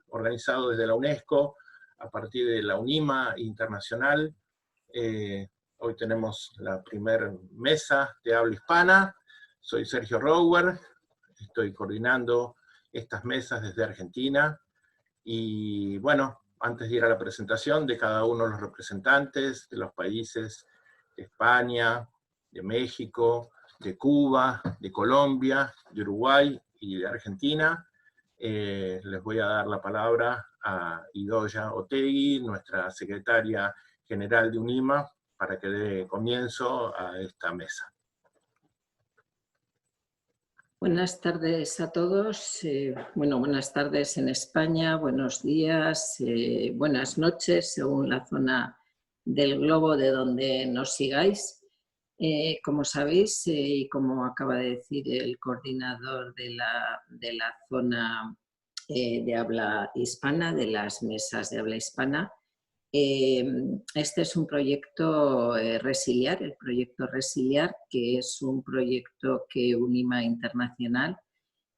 organizado desde la UNESCO a partir de la UNIMA internacional. Hoy tenemos la primera mesa de habla hispana. Soy Sergio Rower, estoy coordinando estas mesas desde Argentina. Y bueno, antes de ir a la presentación de cada uno de los representantes de los países de España, de México, de Cuba, de Colombia, de Uruguay y de Argentina, les voy a dar la palabra a Idoya Otegui, nuestra secretaria general de UNIMA, para que dé comienzo a esta mesa. Buenas tardes a todos. Buenas tardes en España, buenos días, buenas noches, según la zona del globo de donde nos sigáis. Como sabéis, y como acaba de decir el coordinador de la zona de habla hispana, de las mesas de habla hispana, este es un proyecto Resiliar, el proyecto Resiliar, que es un proyecto que UNIMA Internacional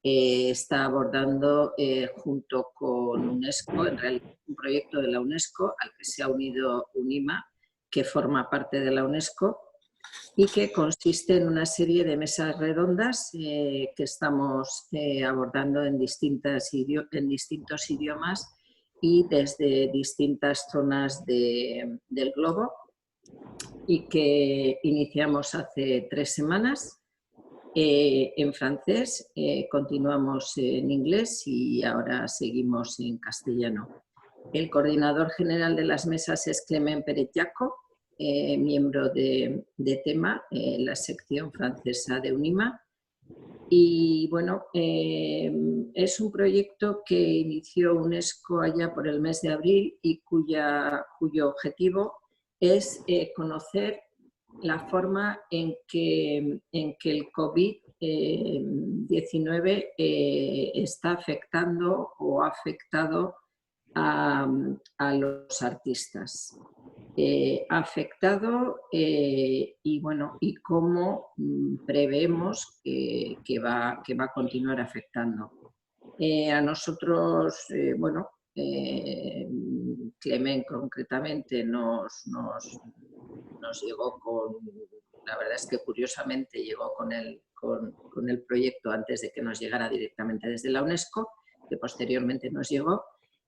está abordando junto con UNESCO, en realidad un proyecto de la UNESCO al que se ha unido UNIMA, que forma parte de la UNESCO, y que consiste en una serie de mesas redondas que estamos abordando en distintos idiomas y desde distintas zonas del globo, y que iniciamos hace 3 semanas en francés, continuamos en inglés y ahora seguimos en castellano. El coordinador general de las mesas es Clement Pérez-Jaco, miembro de tema, la sección francesa de UNIMA. Y bueno, es un proyecto que inició UNESCO allá por el mes de abril y cuyo objetivo es conocer la forma en que el COVID-19 está afectando o ha afectado a los artistas. Ha afectado y cómo prevemos que va a continuar afectando. A nosotros, Clement concretamente nos llegó con, la verdad es que curiosamente llegó con el proyecto antes de que nos llegara directamente desde la UNESCO, que posteriormente nos llegó.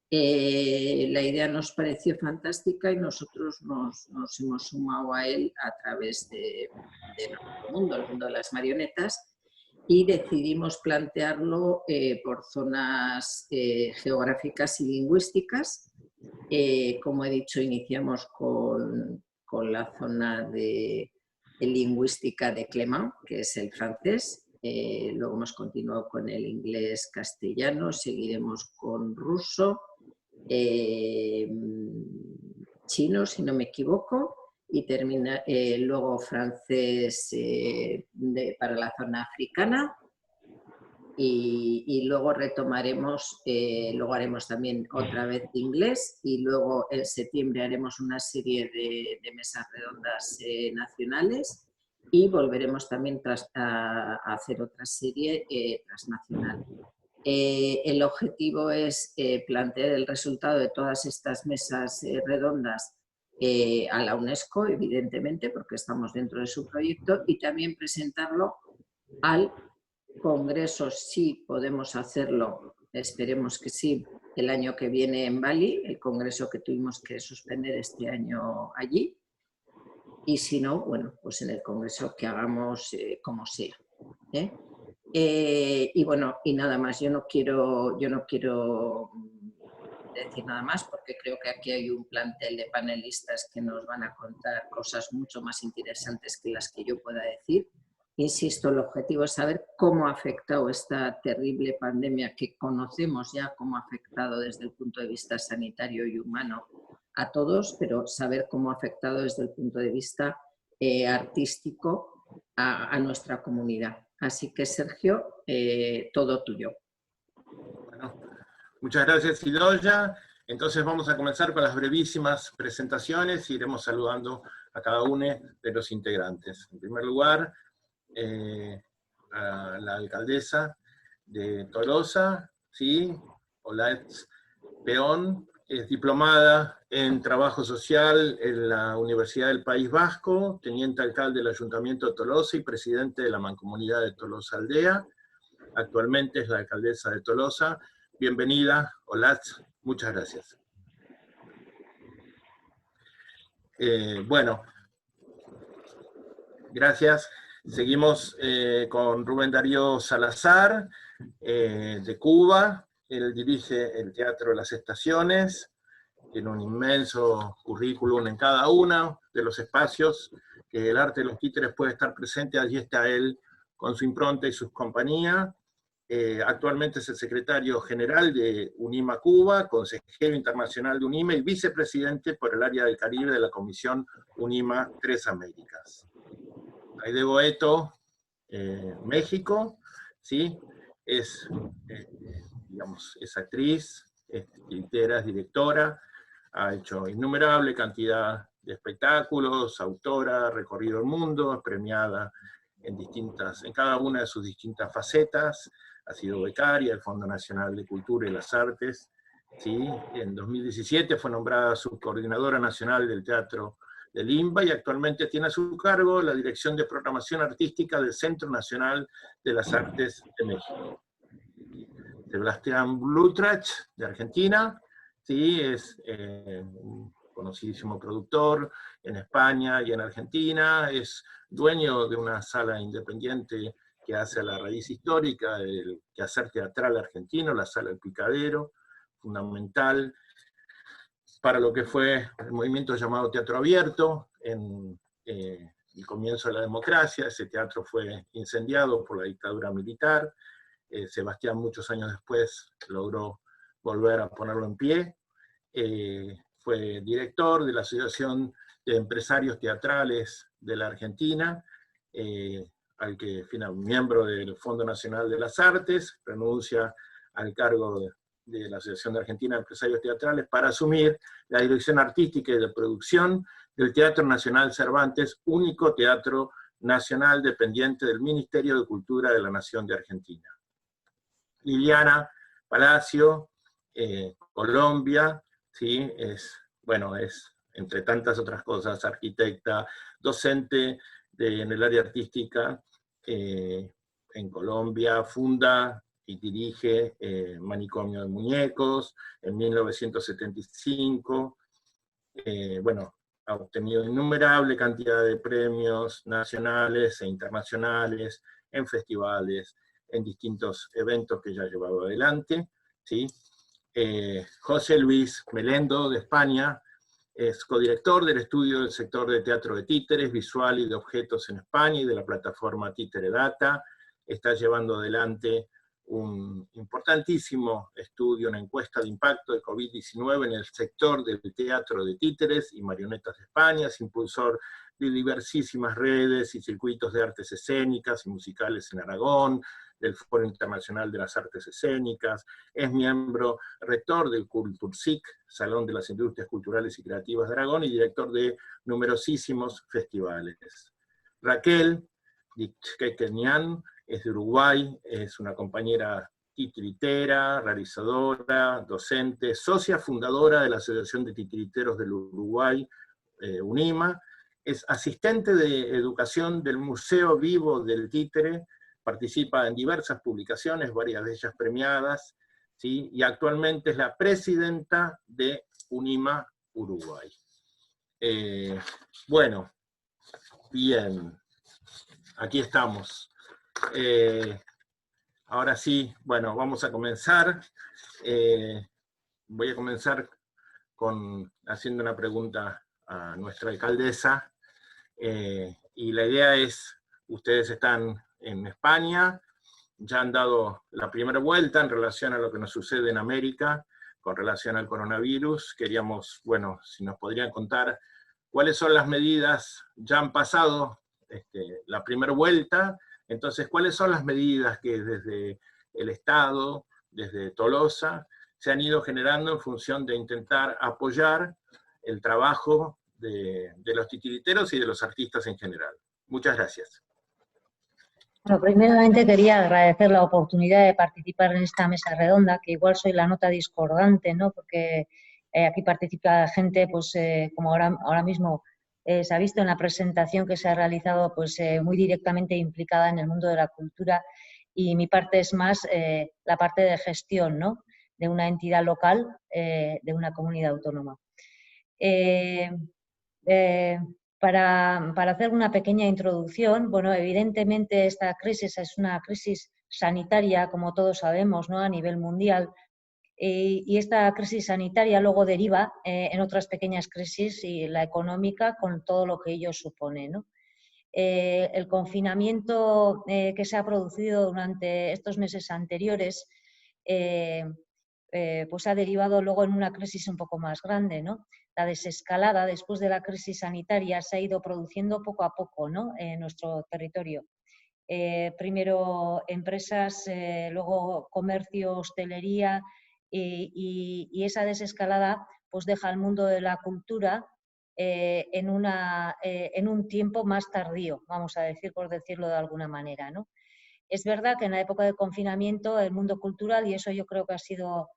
La idea nos pareció fantástica y nosotros nos hemos sumado a él a través de nuestro mundo, el mundo de las marionetas, y decidimos plantearlo por zonas geográficas y lingüísticas. Como he dicho, iniciamos con la zona de lingüística de Clement, que es el francés. Luego hemos continuado con el inglés castellano, seguiremos con ruso, chino, si no me equivoco, y termina luego francés para la zona africana, y luego retomaremos, luego haremos también otra vez inglés, y luego en septiembre haremos una serie de mesas redondas nacionales, y volveremos también a hacer otra serie transnacional. El objetivo es plantear el resultado de todas estas mesas redondas a la UNESCO, evidentemente, porque estamos dentro de su proyecto, y también presentarlo al Congreso, si podemos hacerlo, esperemos que sí, el año que viene en Bali, el congreso que tuvimos que suspender este año allí, y si no, bueno, pues en el congreso que hagamos como sea. Y bueno, y nada más, yo no quiero decir nada más, porque creo que aquí hay un plantel de panelistas que nos van a contar cosas mucho más interesantes que las que yo pueda decir. Insisto, el objetivo es saber cómo ha afectado esta terrible pandemia que conocemos ya, cómo ha afectado desde el punto de vista sanitario y humano a todos, pero saber cómo ha afectado desde el punto de vista artístico a nuestra comunidad. Así que, Sergio, todo tuyo. Bueno, muchas gracias, Idoya. Entonces vamos a comenzar con las brevísimas presentaciones y iremos saludando a cada uno de los integrantes. En primer lugar, a la alcaldesa de Tolosa, ¿sí? Olatz Peón, es diplomada en Trabajo Social en la Universidad del País Vasco, teniente alcalde del Ayuntamiento de Tolosa y presidente de la Mancomunidad de Tolosa Aldea. Actualmente es la alcaldesa de Tolosa. Bienvenida, Olatz, muchas gracias. Bueno, gracias. Seguimos con Rubén Darío Salazar, de Cuba. Él dirige el Teatro de las Estaciones, tiene un inmenso currículum en cada uno de los espacios que el arte de los títeres puede estar presente. Allí está él con su impronta y sus compañías. Actualmente es el secretario general de UNIMA Cuba, consejero internacional de UNIMA y vicepresidente por el área del Caribe de la Comisión UNIMA Tres Américas. Aide Boeto, México, ¿sí? Digamos, es actriz, es titiritera, es directora, ha hecho innumerable cantidad de espectáculos, autora, ha recorrido el mundo, es premiada en cada una de sus distintas facetas, ha sido becaria del Fondo Nacional de Cultura y las Artes, ¿sí? En 2017 fue nombrada subcoordinadora nacional del Teatro del INBA y actualmente tiene a su cargo la Dirección de Programación Artística del Centro Nacional de las Artes de México. Sebastián Blutrach, de Argentina, ¿sí? Es un conocidísimo productor en España y en Argentina, es dueño de una sala independiente que hace a la raíz histórica del quehacer teatral argentino, la Sala El Picadero, fundamental para lo que fue el movimiento llamado Teatro Abierto, en el comienzo de la democracia. Ese teatro fue incendiado por la dictadura militar. Sebastián muchos años después logró volver a ponerlo en pie. Fue director de la Asociación de Empresarios Teatrales de la Argentina, miembro del Fondo Nacional de las Artes, renuncia al cargo de la Asociación de Argentina de Empresarios Teatrales para asumir la dirección artística y de producción del Teatro Nacional Cervantes, único teatro nacional dependiente del Ministerio de Cultura de la Nación de Argentina. Liliana Palacio, Colombia, ¿sí? Es, entre tantas otras cosas, arquitecta, docente en el área artística en Colombia, funda y dirige Manicomio de Muñecos en 1975. Ha obtenido innumerable cantidad de premios nacionales e internacionales en festivales, en distintos eventos que ya ha llevado adelante, ¿sí? José Luis Melendo, de España, es codirector del estudio del sector de teatro de títeres, visual y de objetos en España y de la plataforma Títere Data. Está llevando adelante un importantísimo estudio, una encuesta de impacto de COVID-19 en el sector del teatro de títeres y marionetas de España, es impulsor de diversísimas redes y circuitos de artes escénicas y musicales en Aragón, del Foro Internacional de las Artes Escénicas, es miembro rector del Cultursic, Salón de las Industrias Culturales y Creativas de Aragón, y director de numerosísimos festivales. Raquel Dichkekenian es de Uruguay, es una compañera titiritera, realizadora, docente, socia fundadora de la Asociación de Titiriteros del Uruguay, UNIMA, es asistente de educación del Museo Vivo del Títere, participa en diversas publicaciones, varias de ellas premiadas, ¿sí? Y actualmente es la presidenta de UNIMA Uruguay. Bueno, bien, aquí estamos. Ahora sí, bueno, vamos a comenzar. Voy a comenzar haciendo una pregunta a nuestra alcaldesa, y la idea es, ustedes están en España, ya han dado la primera vuelta en relación a lo que nos sucede en América, con relación al coronavirus. Queríamos, bueno, si nos podrían contar cuáles son las medidas, ya han pasado la primera vuelta, entonces cuáles son las medidas que desde el Estado, desde Tolosa, se han ido generando en función de intentar apoyar el trabajo de los titiriteros y de los artistas en general. Muchas gracias. Bueno, primeramente quería agradecer la oportunidad de participar en esta mesa redonda, que igual soy la nota discordante, ¿no? Porque aquí participa gente, pues como ahora mismo se ha visto en la presentación que se ha realizado, pues muy directamente implicada en el mundo de la cultura, y mi parte es más la parte de gestión, ¿no? De una entidad local, de una comunidad autónoma. Eh, eh, para hacer una pequeña introducción, bueno, evidentemente esta crisis es una crisis sanitaria, como todos sabemos, ¿no? A nivel mundial, y esta crisis sanitaria luego deriva en otras pequeñas crisis, y la económica con todo lo que ello supone, ¿no? El confinamiento que se ha producido durante estos meses anteriores pues ha derivado luego en una crisis un poco más grande, ¿no? La desescalada después de la crisis sanitaria se ha ido produciendo poco a poco, ¿no? En nuestro territorio. Primero empresas, luego comercio, hostelería, y esa desescalada pues deja al mundo de la cultura en un tiempo más tardío, vamos a decir, por decirlo de alguna manera, ¿no? Es verdad que en la época de confinamiento el mundo cultural, y eso yo creo que ha sido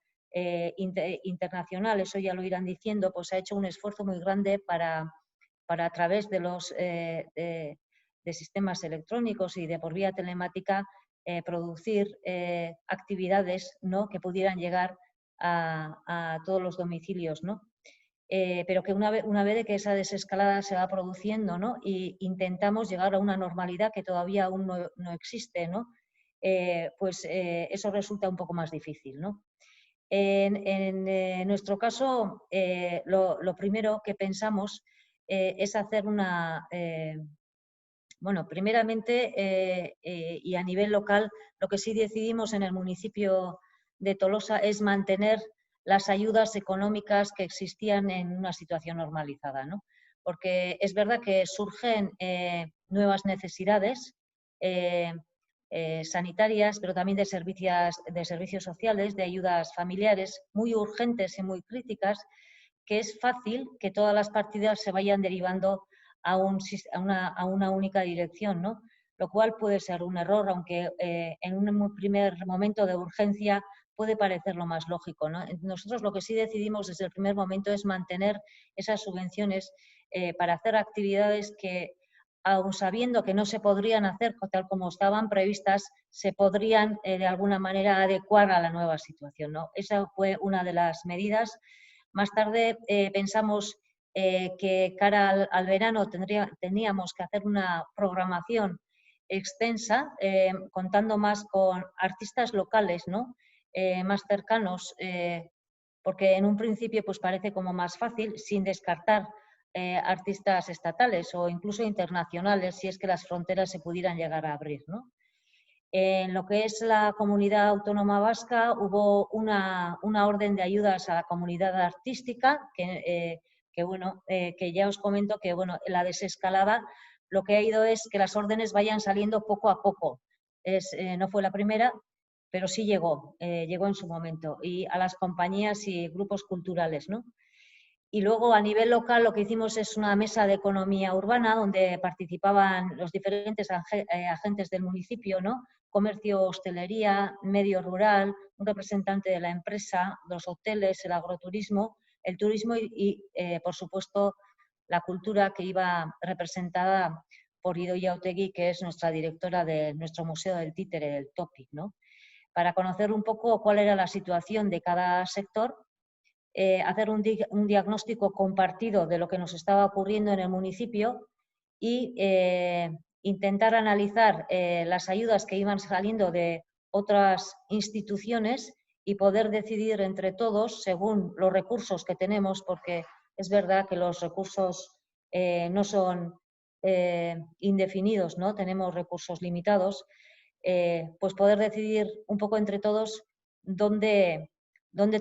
internacional, eso ya lo irán diciendo, pues ha hecho un esfuerzo muy grande para a través de los de sistemas electrónicos y de por vía telemática producir actividades, ¿no? Que pudieran llegar a todos los domicilios, ¿no? Pero que una vez de que esa desescalada se va produciendo, ¿no? Y intentamos llegar a una normalidad que todavía aún no existe, ¿no? Pues eso resulta un poco más difícil, ¿no? En nuestro caso, lo primero que pensamos es hacer bueno, primeramente y a nivel local, lo que sí decidimos en el municipio de Tolosa es mantener las ayudas económicas que existían en una situación normalizada, ¿no? Porque es verdad que surgen nuevas necesidades sanitarias, pero también de servicios sociales, de ayudas familiares muy urgentes y muy críticas, que es fácil que todas las partidas se vayan derivando a una única dirección, ¿no? Lo cual puede ser un error, aunque en un primer momento de urgencia puede parecer lo más lógico, ¿no? Nosotros lo que sí decidimos desde el primer momento es mantener esas subvenciones para hacer actividades que, aun sabiendo que no se podrían hacer tal como estaban previstas, se podrían de alguna manera adecuar a la nueva situación, ¿no? Esa fue una de las medidas. Más tarde pensamos que cara al verano teníamos que hacer una programación extensa, contando más con artistas locales, ¿no? Más cercanos, porque en un principio pues parece como más fácil, sin descartar artistas estatales o incluso internacionales, si es que las fronteras se pudieran llegar a abrir, ¿no? En lo que es la comunidad autónoma vasca hubo una orden de ayudas a la comunidad artística que ya os comento que bueno, la desescalada lo que ha ido es que las órdenes vayan saliendo poco a poco. No fue la primera, pero sí llegó en su momento, y a las compañías y grupos culturales, ¿no? Y luego a nivel local lo que hicimos es una mesa de economía urbana donde participaban los diferentes agentes del municipio, ¿no? Comercio, hostelería, medio rural, un representante de la empresa, los hoteles, el agroturismo, el turismo y por supuesto, la cultura, que iba representada por Idoia Otegi, que es nuestra directora de nuestro Museo del Títere, del Topic, ¿no? Para conocer un poco cuál era la situación de cada sector, hacer un diagnóstico compartido de lo que nos estaba ocurriendo en el municipio y intentar analizar las ayudas que iban saliendo de otras instituciones y poder decidir entre todos, según los recursos que tenemos, porque es verdad que los recursos no son indefinidos, ¿no? Tenemos recursos limitados, pues poder decidir un poco entre todos dónde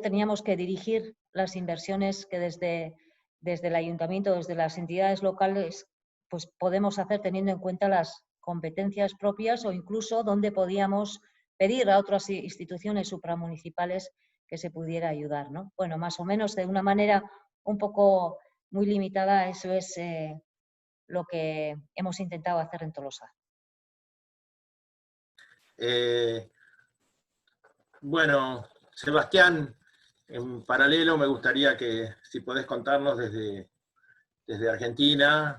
teníamos que dirigir las inversiones que desde el ayuntamiento, desde las entidades locales, pues podemos hacer teniendo en cuenta las competencias propias, o incluso dónde podíamos pedir a otras instituciones supramunicipales que se pudiera ayudar, ¿no? Bueno, más o menos de una manera un poco muy limitada, eso es lo que hemos intentado hacer en Tolosa. Bueno, Sebastián, en paralelo me gustaría que si podés contarnos desde Argentina,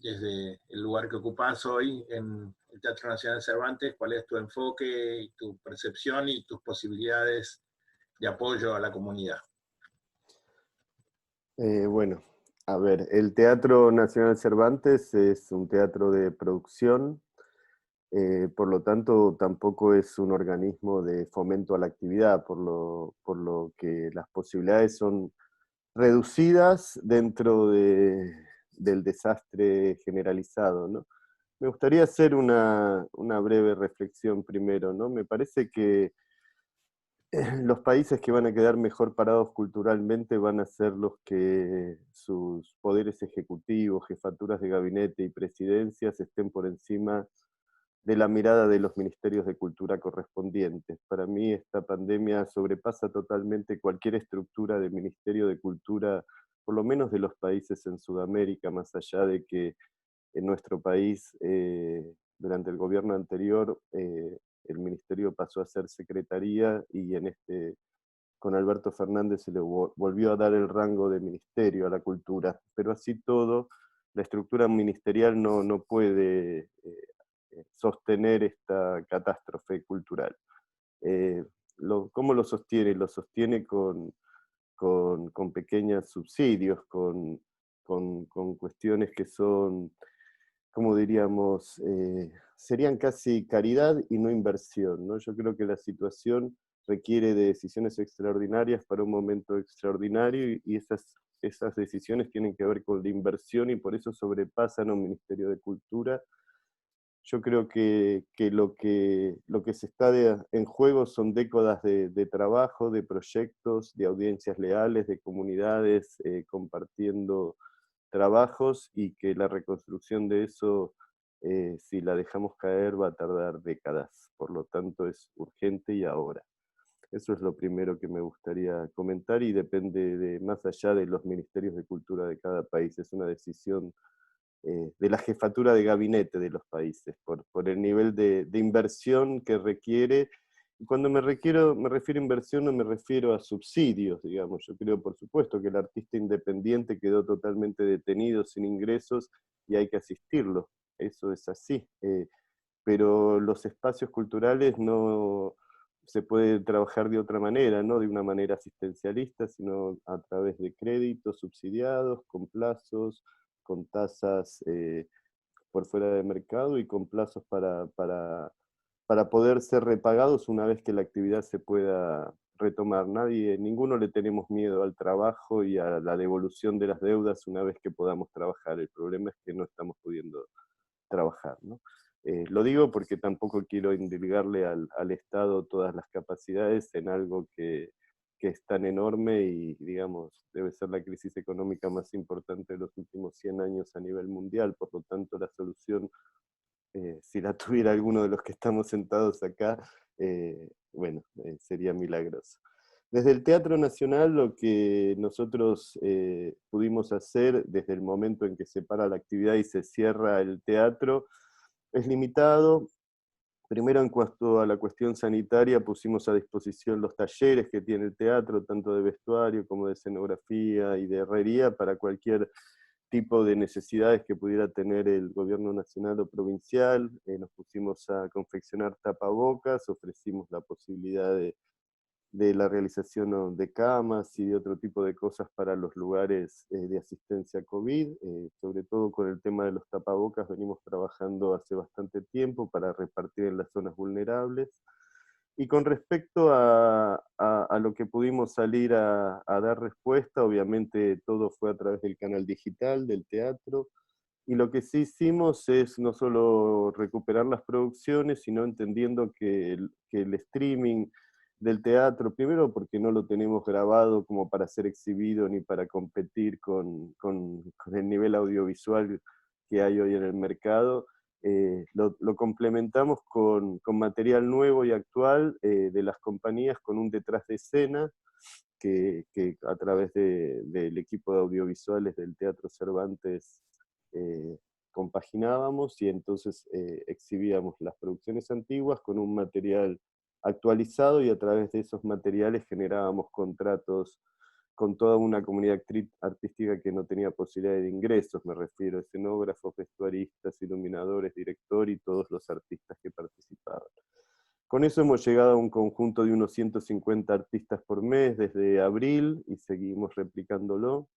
desde el lugar que ocupás hoy en el Teatro Nacional Cervantes, cuál es tu enfoque y tu percepción y tus posibilidades de apoyo a la comunidad. Bueno, a ver, el Teatro Nacional Cervantes es un teatro de producción, por lo tanto tampoco es un organismo de fomento a la actividad, por lo que las posibilidades son reducidas dentro del desastre generalizado, ¿no? Me gustaría hacer una breve reflexión primero, ¿no? Me parece que los países que van a quedar mejor parados culturalmente van a ser los que sus poderes ejecutivos, jefaturas de gabinete y presidencias estén por encima de la mirada de los ministerios de cultura correspondientes. Para mí esta pandemia sobrepasa totalmente cualquier estructura de ministerio de cultura, por lo menos de los países en Sudamérica, más allá de que en nuestro país, durante el gobierno anterior, el ministerio pasó a ser secretaría y con Alberto Fernández se le volvió a dar el rango de ministerio a la cultura. Pero así todo, la estructura ministerial no puede sostener esta catástrofe cultural. ¿Cómo lo sostiene? Lo sostiene con pequeños subsidios, con cuestiones que son, como diríamos, serían casi caridad y no inversión, ¿no? Yo creo que la situación requiere de decisiones extraordinarias para un momento extraordinario y esas decisiones tienen que ver con la inversión y por eso sobrepasan a un Ministerio de Cultura. Yo creo que lo que se está en juego son décadas de trabajo, de proyectos, de audiencias leales, de comunidades compartiendo trabajos y que la reconstrucción de eso, si la dejamos caer, va a tardar décadas. Por lo tanto, es urgente y ahora. Eso es lo primero que me gustaría comentar y depende más allá de los ministerios de cultura de cada país. Es una decisión de la jefatura de gabinete de los países, por el nivel de inversión que requiere. Y cuando me refiero a inversión no me refiero a subsidios, digamos. Yo creo, por supuesto, que el artista independiente quedó totalmente detenido, sin ingresos, y hay que asistirlo. Eso es así. Pero los espacios culturales no se puede trabajar de otra manera, no de una manera asistencialista, sino a través de créditos subsidiados, con plazos, con tasas por fuera de mercado y con plazos para poder ser repagados una vez que la actividad se pueda retomar. Ninguno le tenemos miedo al trabajo y a la devolución de las deudas una vez que podamos trabajar. El problema es que no estamos pudiendo trabajar, ¿no? Lo digo porque tampoco quiero indilgarle al Estado todas las capacidades en algo que es tan enorme y, digamos, debe ser la crisis económica más importante de los últimos 100 años a nivel mundial. Por lo tanto, la solución, si la tuviera alguno de los que estamos sentados acá, sería milagroso. Desde el Teatro Nacional, lo que nosotros pudimos hacer desde el momento en que se para la actividad y se cierra el teatro es limitado. Primero, en cuanto a la cuestión sanitaria, pusimos a disposición los talleres que tiene el teatro, tanto de vestuario como de escenografía y de herrería, para cualquier tipo de necesidades que pudiera tener el gobierno nacional o provincial. Nos pusimos a confeccionar tapabocas, ofrecimos la posibilidad de la realización de camas y de otro tipo de cosas para los lugares de asistencia COVID. Sobre todo con el tema de los tapabocas venimos trabajando hace bastante tiempo para repartir en las zonas vulnerables. Y con respecto a lo que pudimos salir a dar respuesta, obviamente todo fue a través del canal digital, del teatro, y lo que sí hicimos es no solo recuperar las producciones, sino entendiendo que el streaming del teatro, primero porque no lo tenemos grabado como para ser exhibido ni para competir con el nivel audiovisual que hay hoy en el mercado, lo complementamos con material nuevo y actual de las compañías, con un detrás de escena, que a través del equipo de audiovisuales del Teatro Cervantes compaginábamos y entonces exhibíamos las producciones antiguas con un material actualizado y a través de esos materiales generábamos contratos con toda una comunidad artística que no tenía posibilidad de ingresos, me refiero a escenógrafos, vestuaristas, iluminadores, director y todos los artistas que participaban. Con eso hemos llegado a un conjunto de unos 150 artistas por mes desde abril y seguimos replicándolo.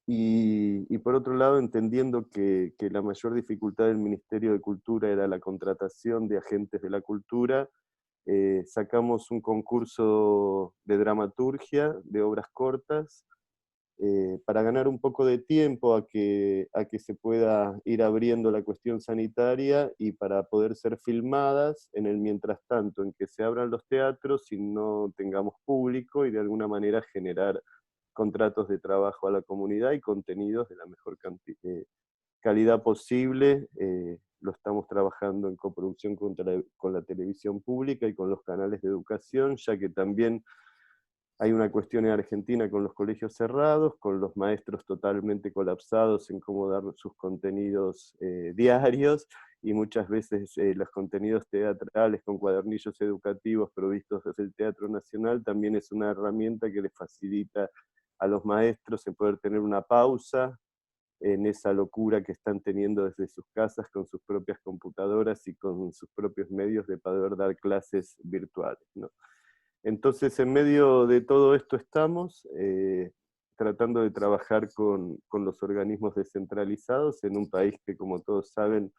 Y por otro lado, entendiendo que la mayor dificultad del Ministerio de Cultura era la contratación de agentes de la cultura, sacamos un concurso de dramaturgia, de obras cortas, para ganar un poco de tiempo a que se pueda ir abriendo la cuestión sanitaria y para poder ser filmadas en el mientras tanto, en que se abran los teatros y no tengamos público y de alguna manera generar contratos de trabajo a la comunidad y contenidos de la mejor calidad posible. Lo estamos trabajando en coproducción con la televisión pública y con los canales de educación, ya que también hay una cuestión en Argentina con los colegios cerrados, con los maestros totalmente colapsados en cómo dar sus contenidos diarios, y muchas veces los contenidos teatrales con cuadernillos educativos provistos desde el Teatro Nacional también es una herramienta que les facilita a los maestros en poder tener una pausa en esa locura que están teniendo desde sus casas con sus propias computadoras y con sus propios medios de poder dar clases virtuales, ¿no? Entonces, en medio de todo esto estamos tratando de trabajar con los organismos descentralizados en un país que, como todos saben,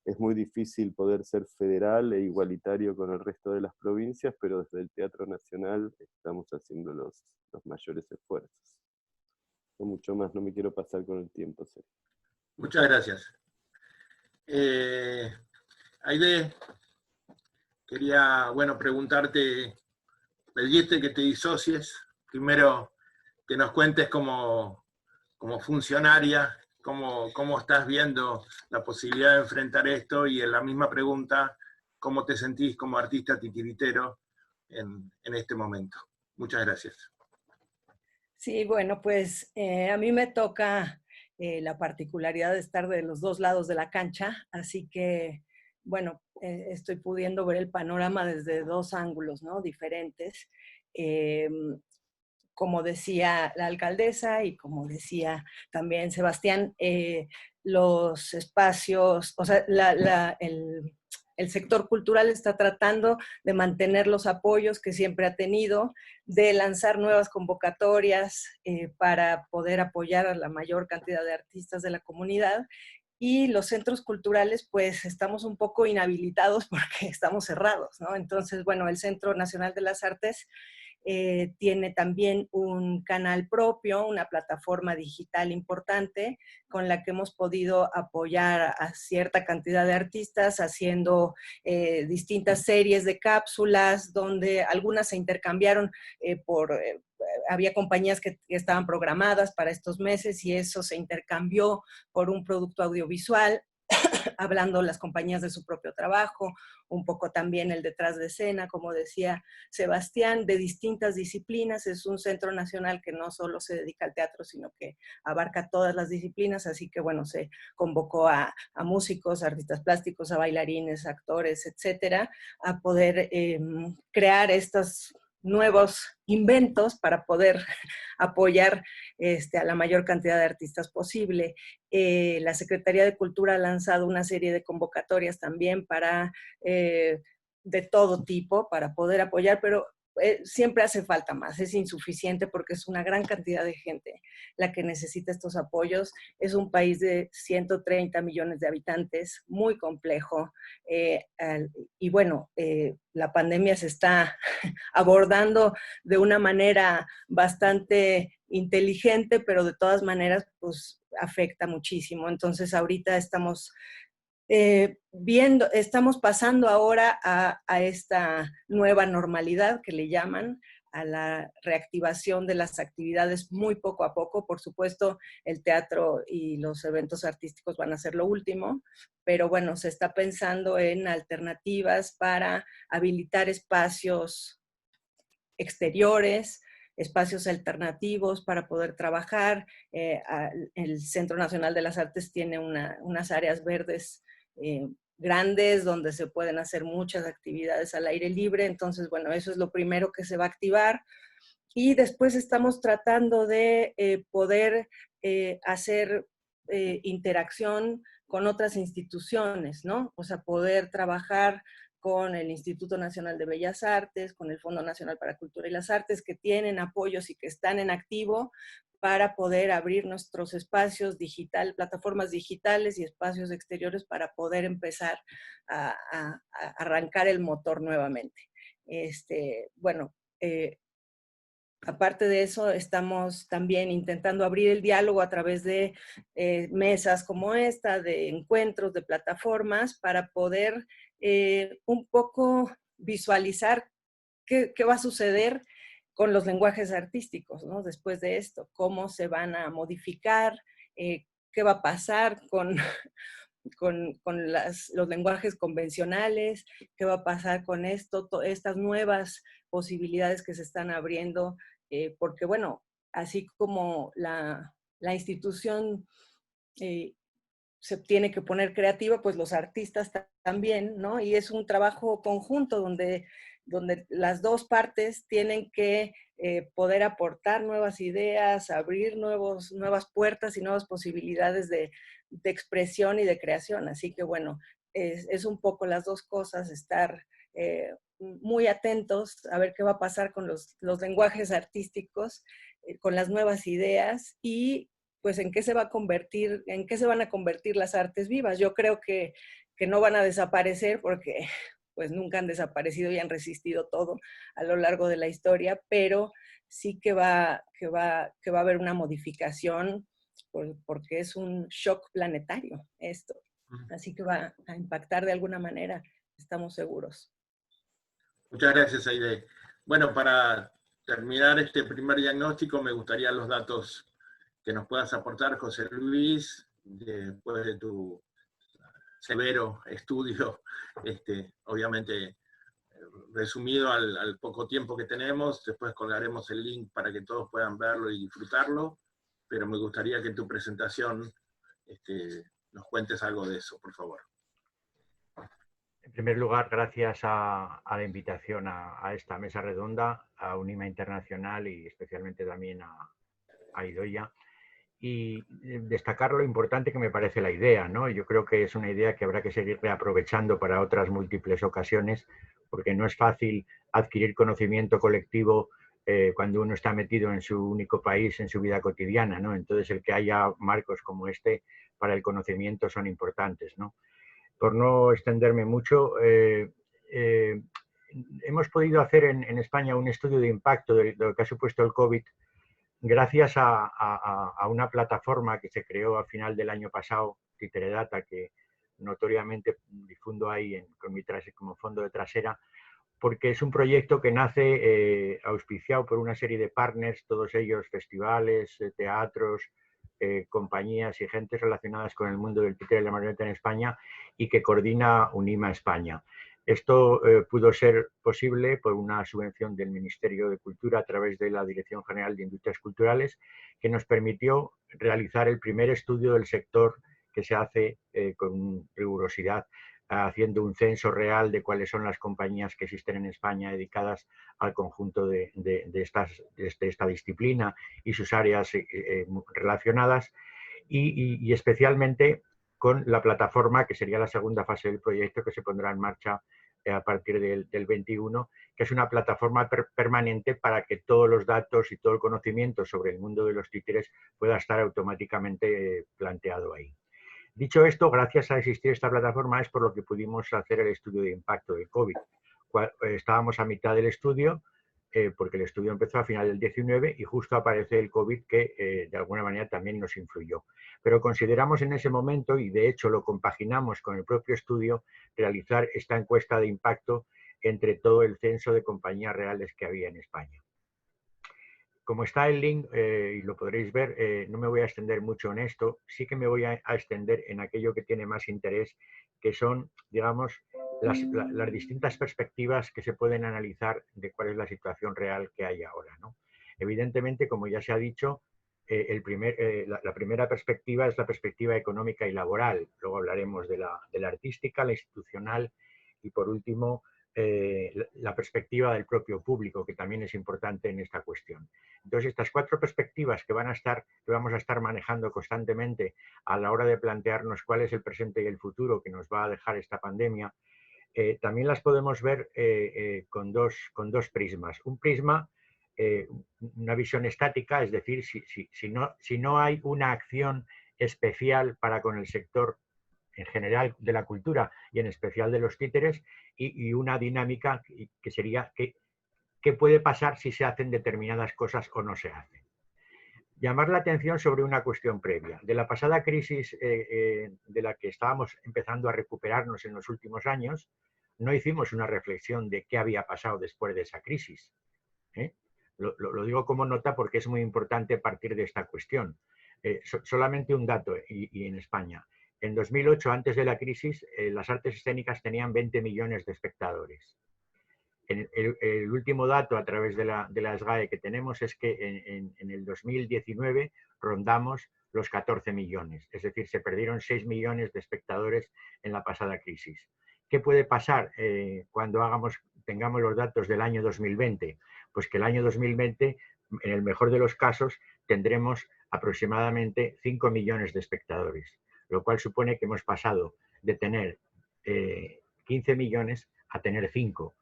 es muy difícil poder ser federal e igualitario con el resto de las provincias, pero desde el Teatro Nacional estamos haciendo los mayores esfuerzos. No mucho más, no me quiero pasar con el tiempo, Sergio. Muchas gracias. Aide, quería, preguntarte, pedirte que te disocies, primero que nos cuentes como funcionaria, cómo estás viendo la posibilidad de enfrentar esto, y en la misma pregunta, cómo te sentís como artista titiritero en este momento. Muchas gracias. Sí, bueno, pues a mí me toca la particularidad de estar de los dos lados de la cancha, así que, bueno, estoy pudiendo ver el panorama desde dos ángulos, ¿no? Diferentes. Como decía la alcaldesa y como decía también Sebastián, los espacios, o sea, el sector cultural está tratando de mantener los apoyos que siempre ha tenido, de lanzar nuevas convocatorias para poder apoyar a la mayor cantidad de artistas de la comunidad. Y los centros culturales, pues, estamos un poco inhabilitados porque estamos cerrados, ¿no? Entonces, bueno, el Centro Nacional de las Artes tiene también un canal propio, una plataforma digital importante con la que hemos podido apoyar a cierta cantidad de artistas haciendo distintas series de cápsulas donde algunas se intercambiaron había compañías que estaban programadas para estos meses y eso se intercambió por un producto audiovisual, hablando las compañías de su propio trabajo, un poco también el detrás de escena, como decía Sebastián, de distintas disciplinas. Es un centro nacional que no solo se dedica al teatro, sino que abarca todas las disciplinas, así que bueno, se convocó a músicos, a artistas plásticos, a bailarines, actores, etcétera, a poder crear estos nuevos inventos para poder apoyar a la mayor cantidad de artistas posible. La Secretaría de Cultura ha lanzado una serie de convocatorias también para de todo tipo, para poder apoyar, pero siempre hace falta más, es insuficiente porque es una gran cantidad de gente la que necesita estos apoyos. Es un país de 130 millones de habitantes, muy complejo, y bueno, la pandemia se está abordando de una manera bastante inteligente, pero de todas maneras, pues afecta muchísimo. Entonces ahorita estamos estamos pasando ahora a esta nueva normalidad que le llaman, a la reactivación de las actividades muy poco a poco. Por supuesto, el teatro y los eventos artísticos van a ser lo último, pero bueno, se está pensando en alternativas para habilitar espacios exteriores, espacios alternativos para poder trabajar. El Centro Nacional de las Artes tiene unas áreas verdes grandes donde se pueden hacer muchas actividades al aire libre. Entonces, bueno, eso es lo primero que se va a activar. Y después estamos tratando de poder hacer interacción con otras instituciones, ¿no? O sea, poder trabajar con el Instituto Nacional de Bellas Artes, con el Fondo Nacional para Cultura y las Artes, que tienen apoyos y que están en activo para poder abrir nuestros espacios plataformas digitales y espacios exteriores para poder empezar a arrancar el motor nuevamente. Bueno, aparte de eso, estamos también intentando abrir el diálogo a través de mesas como esta, de encuentros, de plataformas, para poder un poco visualizar qué va a suceder con los lenguajes artísticos, ¿no? Después de esto, cómo se van a modificar, qué va a pasar con los lenguajes convencionales, qué va a pasar con estas nuevas posibilidades que se están abriendo, porque bueno, así como la institución se tiene que poner creativa, pues los artistas también, ¿no? Y es un trabajo conjunto donde las dos partes tienen que poder aportar nuevas ideas, abrir nuevas puertas y nuevas posibilidades de expresión y de creación. Así que bueno, es un poco las dos cosas, estar muy atentos a ver qué va a pasar con los lenguajes artísticos, con las nuevas ideas y pues en qué se van a convertir las artes vivas. Yo creo que no van a desaparecer porque pues nunca han desaparecido y han resistido todo a lo largo de la historia, pero sí que va a haber una modificación porque es un shock planetario esto. Así que va a impactar de alguna manera, estamos seguros. Muchas gracias, Aide. Bueno, para terminar este primer diagnóstico, me gustaría los datos que nos puedas aportar, José Luis, después de tu severo estudio, obviamente resumido al poco tiempo que tenemos. Después colgaremos el link para que todos puedan verlo y disfrutarlo, pero me gustaría que en tu presentación nos cuentes algo de eso, por favor. En primer lugar, gracias a la invitación a esta mesa redonda, a UNIMA Internacional y especialmente también a Idoia. Y destacar lo importante que me parece la idea, ¿no? Yo creo que es una idea que habrá que seguir reaprovechando para otras múltiples ocasiones, porque no es fácil adquirir conocimiento colectivo cuando uno está metido en su único país, en su vida cotidiana, ¿no? Entonces, el que haya marcos como este para el conocimiento son importantes, ¿no? Por no extenderme mucho, hemos podido hacer en España un estudio de impacto de lo que ha supuesto el COVID gracias a una plataforma que se creó a final del año pasado, Titeredata, que notoriamente difundo ahí como fondo de trasera, porque es un proyecto que nace auspiciado por una serie de partners, todos ellos festivales, teatros, compañías y gentes relacionadas con el mundo del títere y la marioneta en España, y que coordina UNIMA España. Esto pudo ser posible por una subvención del Ministerio de Cultura a través de la Dirección General de Industrias Culturales, que nos permitió realizar el primer estudio del sector que se hace con rigurosidad, haciendo un censo real de cuáles son las compañías que existen en España dedicadas al conjunto de esta disciplina y sus áreas relacionadas, y especialmente con la plataforma, que sería la segunda fase del proyecto, que se pondrá en marcha a partir del 21, que es una plataforma permanente para que todos los datos y todo el conocimiento sobre el mundo de los títeres pueda estar automáticamente planteado ahí. Dicho esto, gracias a existir esta plataforma es por lo que pudimos hacer el estudio de impacto del COVID. Estábamos a mitad del estudio, porque el estudio empezó a final del 19 y justo aparece el COVID, que de alguna manera también nos influyó. Pero consideramos en ese momento, y de hecho lo compaginamos con el propio estudio, realizar esta encuesta de impacto entre todo el censo de compañías reales que había en España. Como está el link, y lo podréis ver, no me voy a extender mucho en esto, sí que me voy a extender en aquello que tiene más interés, que son, digamos, las distintas perspectivas que se pueden analizar de cuál es la situación real que hay ahora, ¿no? Evidentemente, como ya se ha dicho, la primera perspectiva es la perspectiva económica y laboral. Luego hablaremos de la artística, la institucional y, por último, la perspectiva del propio público, que también es importante en esta cuestión. Entonces, estas 4 perspectivas que vamos a estar manejando constantemente a la hora de plantearnos cuál es el presente y el futuro que nos va a dejar esta pandemia, también las podemos ver con dos prismas. Un prisma, una visión estática, es decir, si no hay una acción especial para con el sector en general de la cultura y en especial de los títeres, y una dinámica que sería qué puede pasar si se hacen determinadas cosas o no se hacen. Llamar la atención sobre una cuestión previa. De la pasada crisis de la que estábamos empezando a recuperarnos en los últimos años, no hicimos una reflexión de qué había pasado después de esa crisis. Lo digo como nota porque es muy importante partir de esta cuestión. Solamente un dato, y en España. En 2008, antes de la crisis, las artes escénicas tenían 20 millones de espectadores. El último dato a través de la SGAE que tenemos es que en el 2019 rondamos los 14 millones. Es decir, se perdieron 6 millones de espectadores en la pasada crisis. ¿Qué puede pasar cuando tengamos los datos del año 2020? Pues que el año 2020, en el mejor de los casos, tendremos aproximadamente 5 millones de espectadores, lo cual supone que hemos pasado de tener 15 millones a tener 5.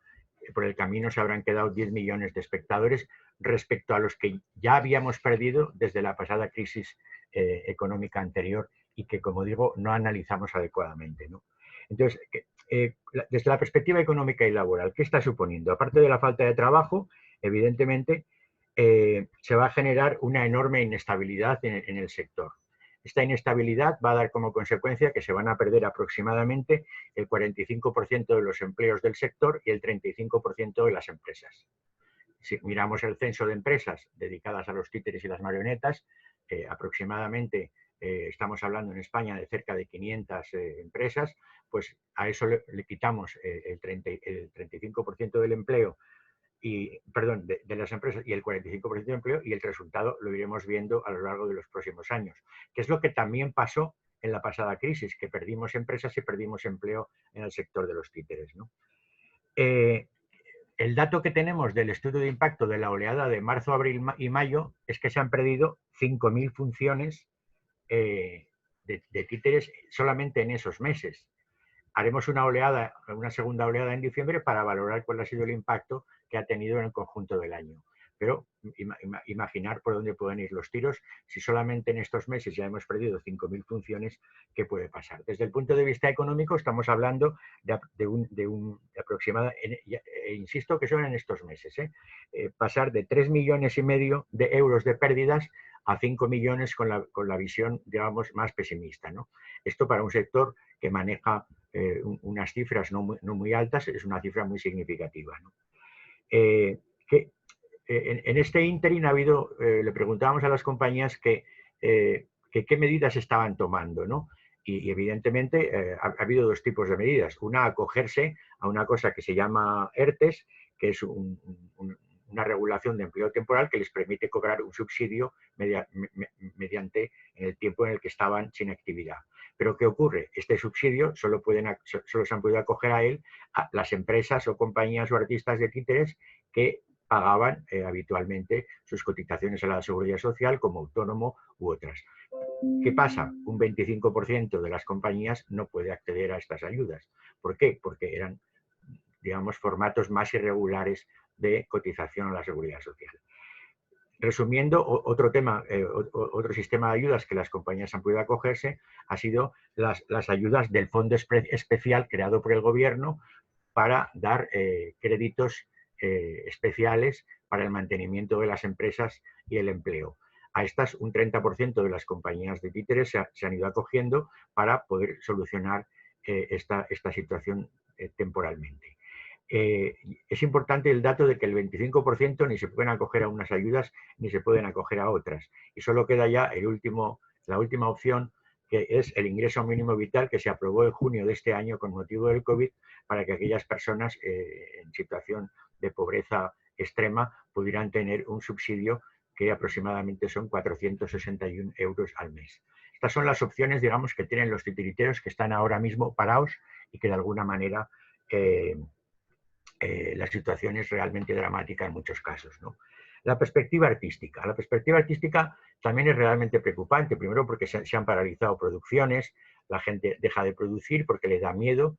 Por el camino se habrán quedado 10 millones de espectadores respecto a los que ya habíamos perdido desde la pasada crisis económica anterior y que, como digo, no analizamos adecuadamente, ¿no? Entonces, desde la perspectiva económica y laboral, ¿qué está suponiendo? Aparte de la falta de trabajo, evidentemente, se va a generar una enorme inestabilidad en el sector. Esta inestabilidad va a dar como consecuencia que se van a perder aproximadamente el 45% de los empleos del sector y el 35% de las empresas. Si miramos el censo de empresas dedicadas a los títeres y las marionetas, aproximadamente estamos hablando en España de cerca de 500 empresas, pues a eso le quitamos el 35% del empleo, de las empresas y el 45% de empleo, y el resultado lo iremos viendo a lo largo de los próximos años, que es lo que también pasó en la pasada crisis, que perdimos empresas y perdimos empleo en el sector de los títeres, ¿no? El dato que tenemos del estudio de impacto de la oleada de marzo, abril y mayo es que se han perdido 5.000 funciones de títeres solamente en esos meses. Haremos una segunda oleada en diciembre para valorar cuál ha sido el impacto que ha tenido en el conjunto del año. Pero imaginar por dónde pueden ir los tiros. Si solamente en estos meses ya hemos perdido 5.000 funciones, ¿qué puede pasar? Desde el punto de vista económico estamos hablando de un aproximado, insisto que son en estos meses, pasar de 3,5 millones de euros de pérdidas a 5 millones con la visión, digamos, más pesimista, ¿no? Esto para un sector que maneja unas cifras no muy altas es una cifra muy significativa, ¿no? En este ínterin ha habido, le preguntábamos a las compañías qué medidas estaban tomando, ¿no? Y evidentemente ha habido dos tipos de medidas. Una, acogerse a una cosa que se llama ERTES, que es una regulación de empleo temporal que les permite cobrar un subsidio mediante el tiempo en el que estaban sin actividad. Pero ¿qué ocurre? Este subsidio solo se han podido acoger a él a las empresas o compañías o artistas de títeres que pagaban habitualmente sus cotizaciones a la Seguridad Social como autónomo u otras. ¿Qué pasa? Un 25% de las compañías no puede acceder a estas ayudas. ¿Por qué? Porque eran, digamos, formatos más irregulares de cotización a la Seguridad Social. Resumiendo, otro sistema de ayudas que las compañías han podido acogerse ha sido las ayudas del Fondo Especial creado por el Gobierno para dar créditos especiales para el mantenimiento de las empresas y el empleo. A estas, un 30% de las compañías de títeres se han ido acogiendo para poder solucionar esta situación temporalmente. Es importante el dato de que el 25% ni se pueden acoger a unas ayudas ni se pueden acoger a otras. Y solo queda ya la última opción, que es el ingreso mínimo vital, que se aprobó en junio de este año con motivo del COVID, para que aquellas personas en situación de pobreza extrema pudieran tener un subsidio que aproximadamente son 461 euros al mes. Estas son las opciones, digamos, que tienen los titiriteros que están ahora mismo parados y que de alguna manera la situación es realmente dramática en muchos casos, ¿no? La perspectiva artística. La perspectiva artística también es realmente preocupante, primero porque se han paralizado producciones, la gente deja de producir porque le da miedo,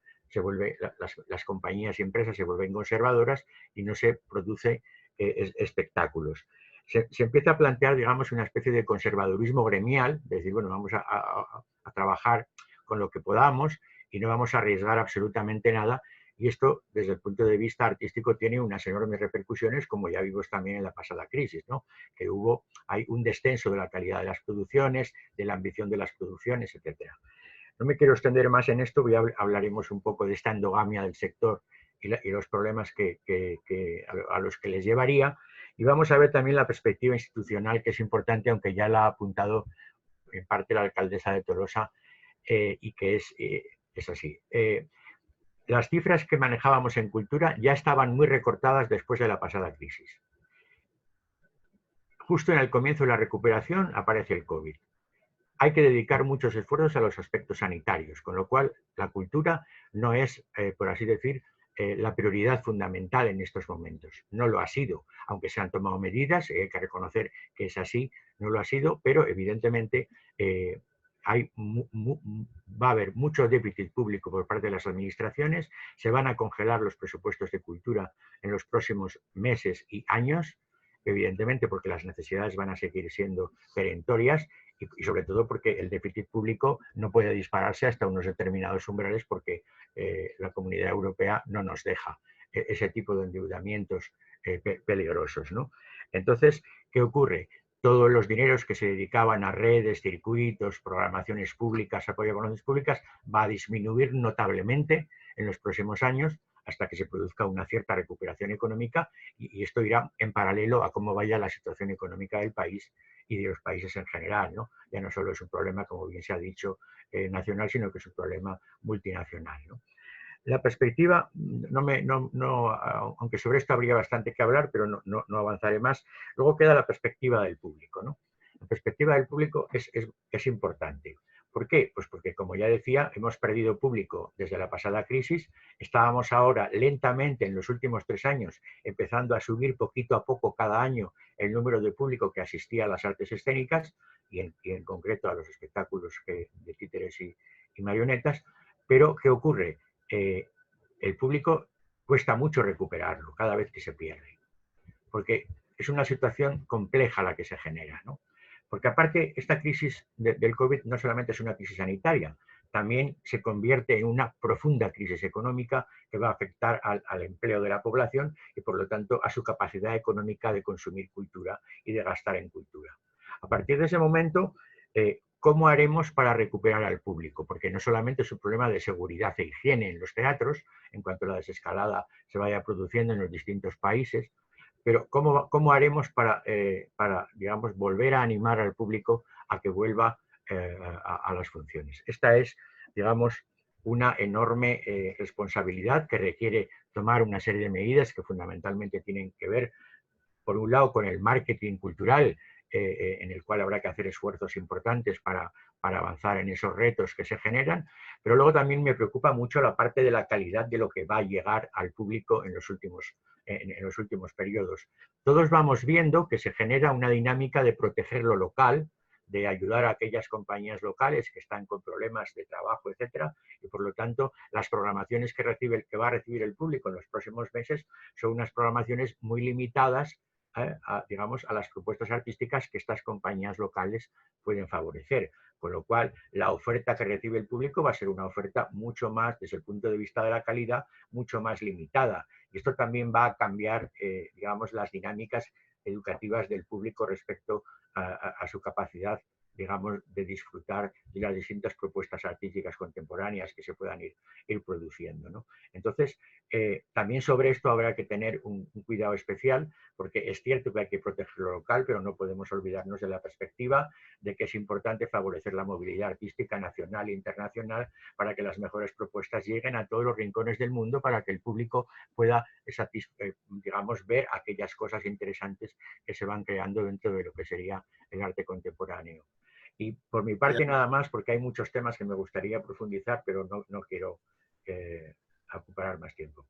las compañías y empresas se vuelven conservadoras y no se produce espectáculos. Se empieza a plantear, digamos, una especie de conservadurismo gremial, es decir, bueno, vamos a trabajar con lo que podamos y no vamos a arriesgar absolutamente nada. Y esto, desde el punto de vista artístico, tiene unas enormes repercusiones, como ya vimos también en la pasada crisis, ¿no? Que hay un descenso de la calidad de las producciones, de la ambición de las producciones, etc. No me quiero extender más en esto, hablaremos un poco de esta endogamia del sector y los problemas a los que les llevaría. Y vamos a ver también la perspectiva institucional, que es importante, aunque ya la ha apuntado en parte la alcaldesa de Tolosa, y que es así. Las cifras que manejábamos en cultura ya estaban muy recortadas después de la pasada crisis. Justo en el comienzo de la recuperación aparece el COVID. Hay que dedicar muchos esfuerzos a los aspectos sanitarios, con lo cual la cultura no es, por así decir, la prioridad fundamental en estos momentos. No lo ha sido, aunque se han tomado medidas, hay que reconocer que es así, no lo ha sido, pero evidentemente va a haber mucho déficit público por parte de las administraciones, se van a congelar los presupuestos de cultura en los próximos meses y años, evidentemente porque las necesidades van a seguir siendo perentorias y sobre todo porque el déficit público no puede dispararse hasta unos determinados umbrales porque la Comunidad Europea no nos deja ese tipo de endeudamientos peligrosos, ¿no? Entonces, ¿qué ocurre? Todos los dineros que se dedicaban a redes, circuitos, programaciones públicas, apoyo a economías públicas, va a disminuir notablemente en los próximos años hasta que se produzca una cierta recuperación económica y esto irá en paralelo a cómo vaya la situación económica del país y de los países en general, ¿no? Ya no solo es un problema, como bien se ha dicho, nacional, sino que es un problema multinacional, ¿no? La perspectiva, aunque sobre esto habría bastante que hablar, pero no avanzaré más. Luego queda la perspectiva del público, ¿no? La perspectiva del público es importante. ¿Por qué? Pues porque, como ya decía, hemos perdido público desde la pasada crisis. Estábamos ahora lentamente, en los últimos 3 años, empezando a subir poquito a poco cada año el número de público que asistía a las artes escénicas y en concreto a los espectáculos de títeres y marionetas. Pero, ¿qué ocurre? El público cuesta mucho recuperarlo cada vez que se pierde, porque es una situación compleja la que se genera, ¿no? Porque aparte esta crisis del COVID no solamente es una crisis sanitaria, también se convierte en una profunda crisis económica que va a afectar al empleo de la población y por lo tanto a su capacidad económica de consumir cultura y de gastar en cultura. A partir de ese momento, ¿cómo haremos para recuperar al público? Porque no solamente es un problema de seguridad e higiene en los teatros, en cuanto la desescalada se vaya produciendo en los distintos países, pero ¿cómo haremos para digamos, volver a animar al público a que vuelva a las funciones? Esta es, digamos, una enorme responsabilidad que requiere tomar una serie de medidas que fundamentalmente tienen que ver, por un lado, con el marketing cultural, en el cual habrá que hacer esfuerzos importantes para avanzar en esos retos que se generan, pero luego también me preocupa mucho la parte de la calidad de lo que va a llegar al público en los últimos periodos. Todos vamos viendo que se genera una dinámica de proteger lo local, de ayudar a aquellas compañías locales que están con problemas de trabajo, etcétera, y por lo tanto las programaciones que va a recibir el público en los próximos meses son unas programaciones muy limitadas digamos, a las propuestas artísticas que estas compañías locales pueden favorecer. Con lo cual, la oferta que recibe el público va a ser una oferta mucho más, desde el punto de vista de la calidad, mucho más limitada. Y esto también va a cambiar, digamos, las dinámicas educativas del público respecto a su capacidad digamos, de disfrutar de las distintas propuestas artísticas contemporáneas que se puedan ir produciendo, ¿no? Entonces, también sobre esto habrá que tener un cuidado especial, porque es cierto que hay que proteger lo local, pero no podemos olvidarnos de la perspectiva de que es importante favorecer la movilidad artística nacional e internacional para que las mejores propuestas lleguen a todos los rincones del mundo, para que el público pueda, digamos, ver aquellas cosas interesantes que se van creando dentro de lo que sería el arte contemporáneo. Y por mi parte nada más, porque hay muchos temas que me gustaría profundizar, pero no quiero ocupar más tiempo.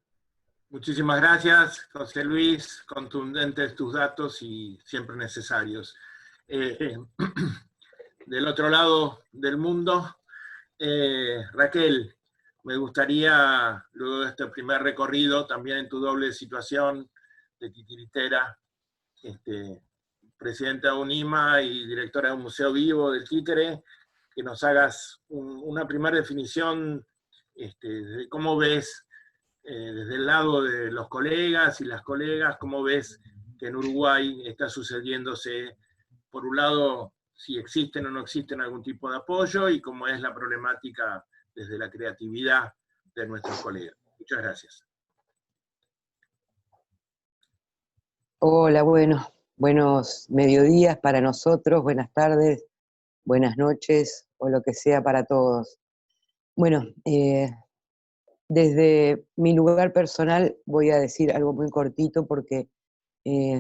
Muchísimas gracias, José Luis, contundentes tus datos y siempre necesarios. Del otro lado del mundo, Raquel, me gustaría, luego de este primer recorrido, también en tu doble situación de titiritera, presidenta de UNIMA y directora de un museo vivo del títere, que nos hagas una primera definición de cómo ves, desde el lado de los colegas y las colegas, cómo ves que en Uruguay está sucediéndose, por un lado, si existen o no existen algún tipo de apoyo, y cómo es la problemática desde la creatividad de nuestros colegas. Muchas gracias. Hola, buenos mediodías para nosotros, buenas tardes, buenas noches, o lo que sea para todos. Bueno, desde mi lugar personal voy a decir algo muy cortito porque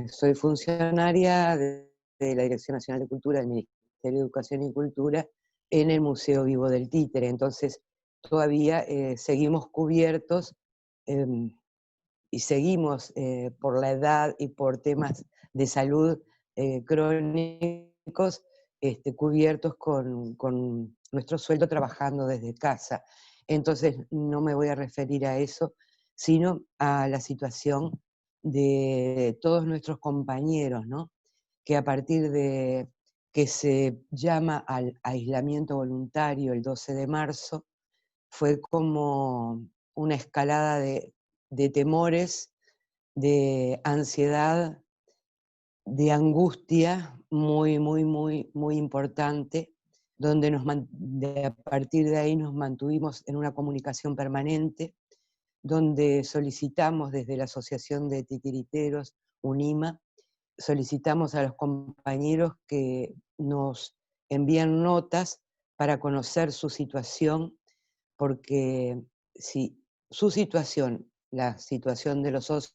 soy funcionaria de la Dirección Nacional de Cultura del Ministerio de Educación y Cultura en el Museo Vivo del Títere. Entonces, todavía seguimos cubiertos y seguimos por la edad y por temas de salud crónicos cubiertos con nuestro sueldo trabajando desde casa. Entonces no me voy a referir a eso, sino a la situación de todos nuestros compañeros, ¿no? Que a partir de que se llama al aislamiento voluntario el 12 de marzo, fue como una escalada de temores, de ansiedad, de angustia muy, muy, muy, muy importante, donde a partir de ahí nos mantuvimos en una comunicación permanente, donde solicitamos desde la Asociación de Titiriteros, UNIMA, solicitamos a los compañeros que nos envían notas para conocer su situación, porque si su situación, la situación de los socios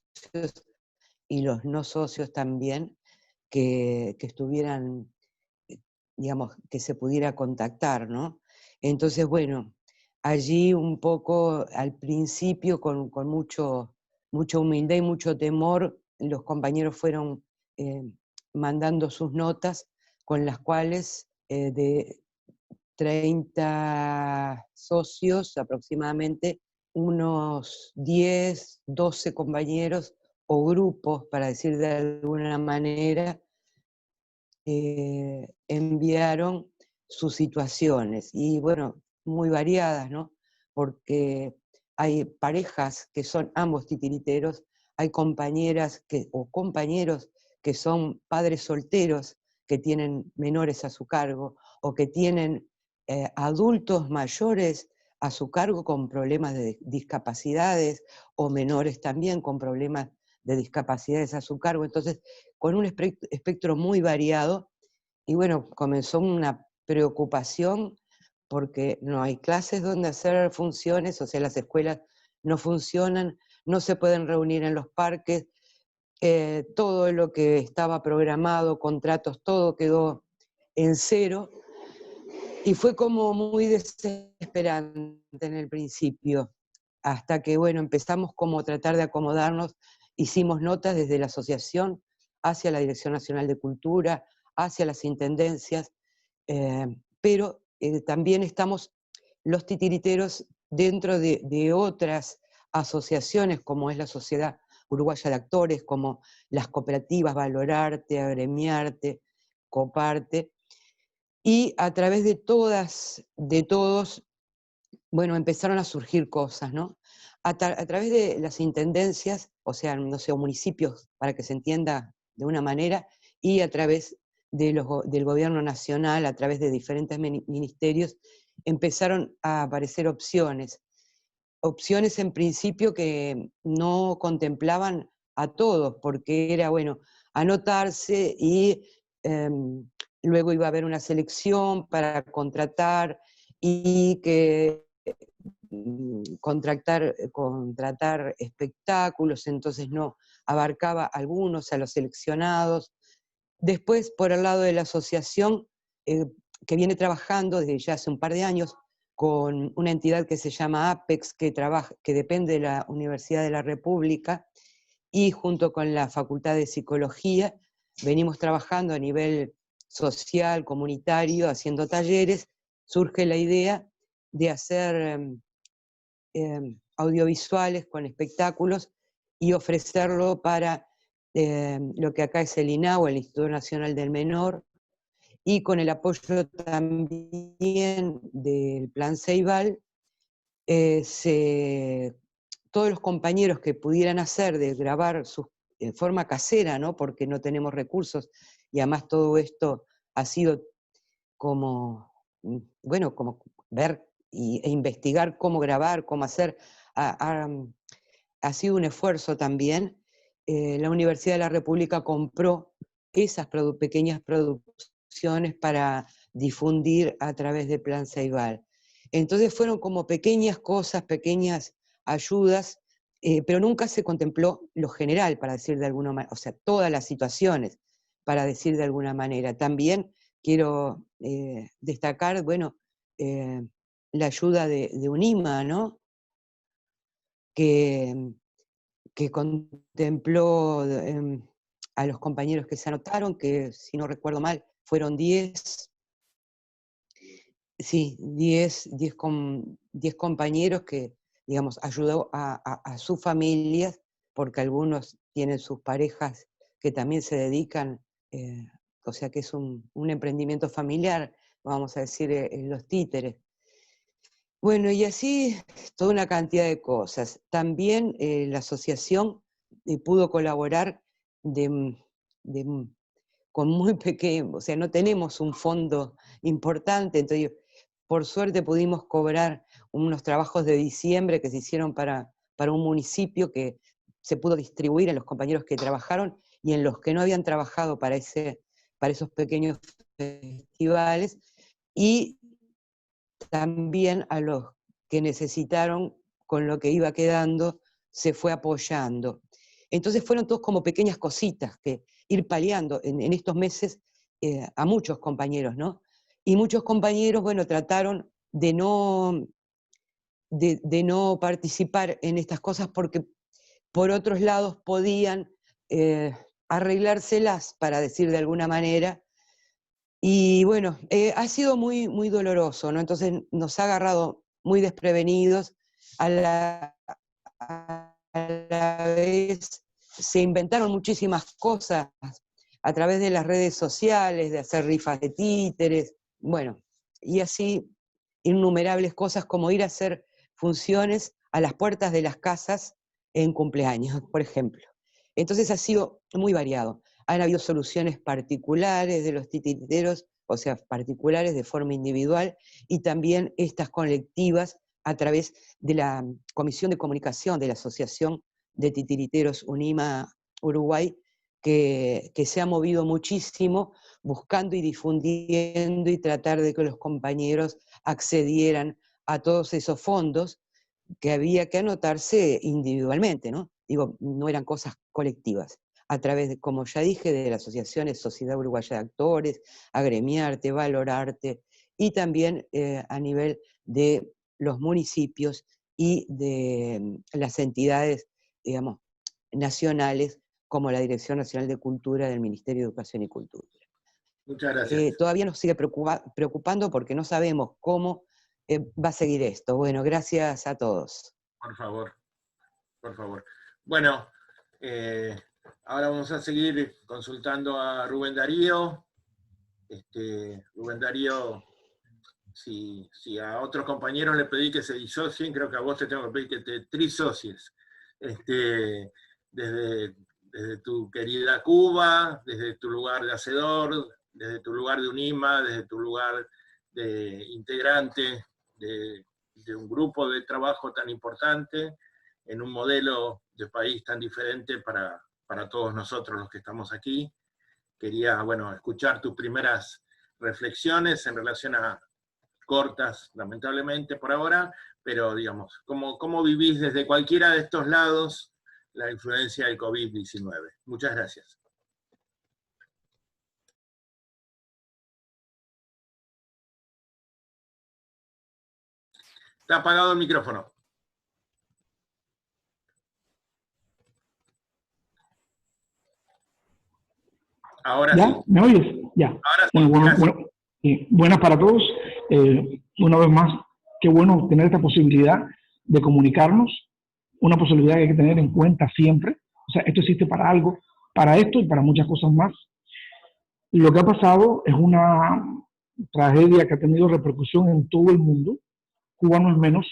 y los no socios también, que estuvieran, digamos, que se pudiera contactar, ¿no? Entonces, bueno, allí un poco al principio con mucha humildad y mucho temor, los compañeros fueron mandando sus notas con las cuales de 30 socios aproximadamente, unos 10, 12 compañeros o grupos, para decir de alguna manera, enviaron sus situaciones, y bueno, muy variadas, ¿no? Porque hay parejas que son ambos titiriteros, hay compañeras o compañeros que son padres solteros, que tienen menores a su cargo, o que tienen adultos mayores a su cargo con problemas de discapacidades, o menores también con problemas de discapacidades a su cargo. Entonces, con un espectro muy variado, y bueno, comenzó una preocupación porque no hay clases donde hacer funciones, o sea, las escuelas no funcionan, no se pueden reunir en los parques, todo lo que estaba programado, contratos, todo quedó en cero, y fue como muy desesperante en el principio, hasta que, bueno, empezamos como a tratar de acomodarnos, hicimos notas desde la asociación hacia la Dirección Nacional de Cultura, hacia las intendencias, pero también estamos los titiriteros dentro de otras asociaciones, como es la Sociedad Uruguaya de Actores, como las cooperativas Valorarte, Agremiarte, Coparte, y a través de todos, bueno, empezaron a surgir cosas, ¿no? A través de las intendencias, o sea, no sé, municipios, para que se entienda de una manera, y a través del gobierno nacional, a través de diferentes ministerios, empezaron a aparecer opciones. Opciones en principio que no contemplaban a todos, porque era, bueno, anotarse y luego iba a haber una selección para contratar y que contratar espectáculos, entonces no abarcaba a algunos, a los seleccionados. Después, por el lado de la asociación, que viene trabajando desde ya hace un par de años con una entidad que se llama APEX, que depende de la Universidad de la República, y junto con la Facultad de Psicología, venimos trabajando a nivel social, comunitario, haciendo talleres. Surge la idea de hacer audiovisuales con espectáculos y ofrecerlo para lo que acá es el INAO, el Instituto Nacional del Menor, y con el apoyo también del Plan Ceibal, todos los compañeros que pudieran hacer de grabar en forma casera, ¿no? Porque no tenemos recursos, y además todo esto ha sido como, bueno, como ver e investigar cómo grabar, cómo hacer, ha sido un esfuerzo también. La Universidad de la República compró esas pequeñas producciones para difundir a través del Plan Ceibal. Entonces fueron como pequeñas cosas, pequeñas ayudas, pero nunca se contempló lo general, para decir de alguna manera, o sea, todas las situaciones, para decir de alguna manera. También quiero destacar, bueno, la ayuda de UNIMA, ¿no? Que contempló a los compañeros que se anotaron, que si no recuerdo mal, fueron 10 compañeros que, digamos, ayudó a sus familias, porque algunos tienen sus parejas que también se dedican, o sea que es un emprendimiento familiar, vamos a decir, los títeres. Bueno, y así toda una cantidad de cosas. También la asociación pudo colaborar con muy pequeño, o sea, no tenemos un fondo importante, entonces por suerte pudimos cobrar unos trabajos de diciembre que se hicieron para un municipio, que se pudo distribuir a los compañeros que trabajaron y en los que no habían trabajado para esos pequeños festivales, y también a los que necesitaron, con lo que iba quedando, se fue apoyando. Entonces fueron todos como pequeñas cositas que ir paliando en estos meses a muchos compañeros, ¿no? Y muchos compañeros, bueno, trataron de no participar en estas cosas porque por otros lados podían arreglárselas, para decir de alguna manera. Y bueno, ha sido muy, muy doloroso, ¿no? Entonces nos ha agarrado muy desprevenidos. A la vez se inventaron muchísimas cosas a través de las redes sociales, de hacer rifas de títeres, bueno, y así innumerables cosas, como ir a hacer funciones a las puertas de las casas en cumpleaños, por ejemplo. Entonces ha sido muy variado. Han habido soluciones particulares de los titiriteros, o sea, particulares de forma individual, y también estas colectivas a través de la Comisión de Comunicación de la Asociación de Titiriteros UNIMA Uruguay, que se ha movido muchísimo buscando y difundiendo y tratar de que los compañeros accedieran a todos esos fondos que había que anotarse individualmente, ¿no? Digo, no eran cosas colectivas. A través, de, como ya dije, de las asociaciones Sociedad Uruguaya de Actores, Agremiarte, Valorarte, y también a nivel de los municipios y de las entidades, digamos, nacionales, como la Dirección Nacional de Cultura del Ministerio de Educación y Cultura. Muchas gracias. Todavía nos sigue preocupando porque no sabemos cómo va a seguir esto. Bueno, gracias a todos. Por favor, por favor. Bueno, ahora vamos a seguir consultando a Rubén Darío. Rubén Darío, si a otros compañeros le pedí que se disocien, creo que a vos te tengo que pedir que te trisocies. Desde tu querida Cuba, desde tu lugar de hacedor, desde tu lugar de UNIMA, desde tu lugar de integrante de un grupo de trabajo tan importante, en un modelo de país tan diferente para todos nosotros los que estamos aquí. Quería, bueno, escuchar tus primeras reflexiones en relación a cortas, lamentablemente por ahora, pero digamos, ¿cómo vivís desde cualquiera de estos lados la influencia del COVID-19? Muchas gracias. Está apagado el micrófono. Ahora ¿Ya? sí. ¿Me oyes? Ya. Ahora sí. Buenas para todos. Una vez más, qué bueno tener esta posibilidad de comunicarnos, una posibilidad que hay que tener en cuenta siempre. O sea, esto existe para algo, para esto y para muchas cosas más. Lo que ha pasado es una tragedia que ha tenido repercusión en todo el mundo, Cuba no es menos,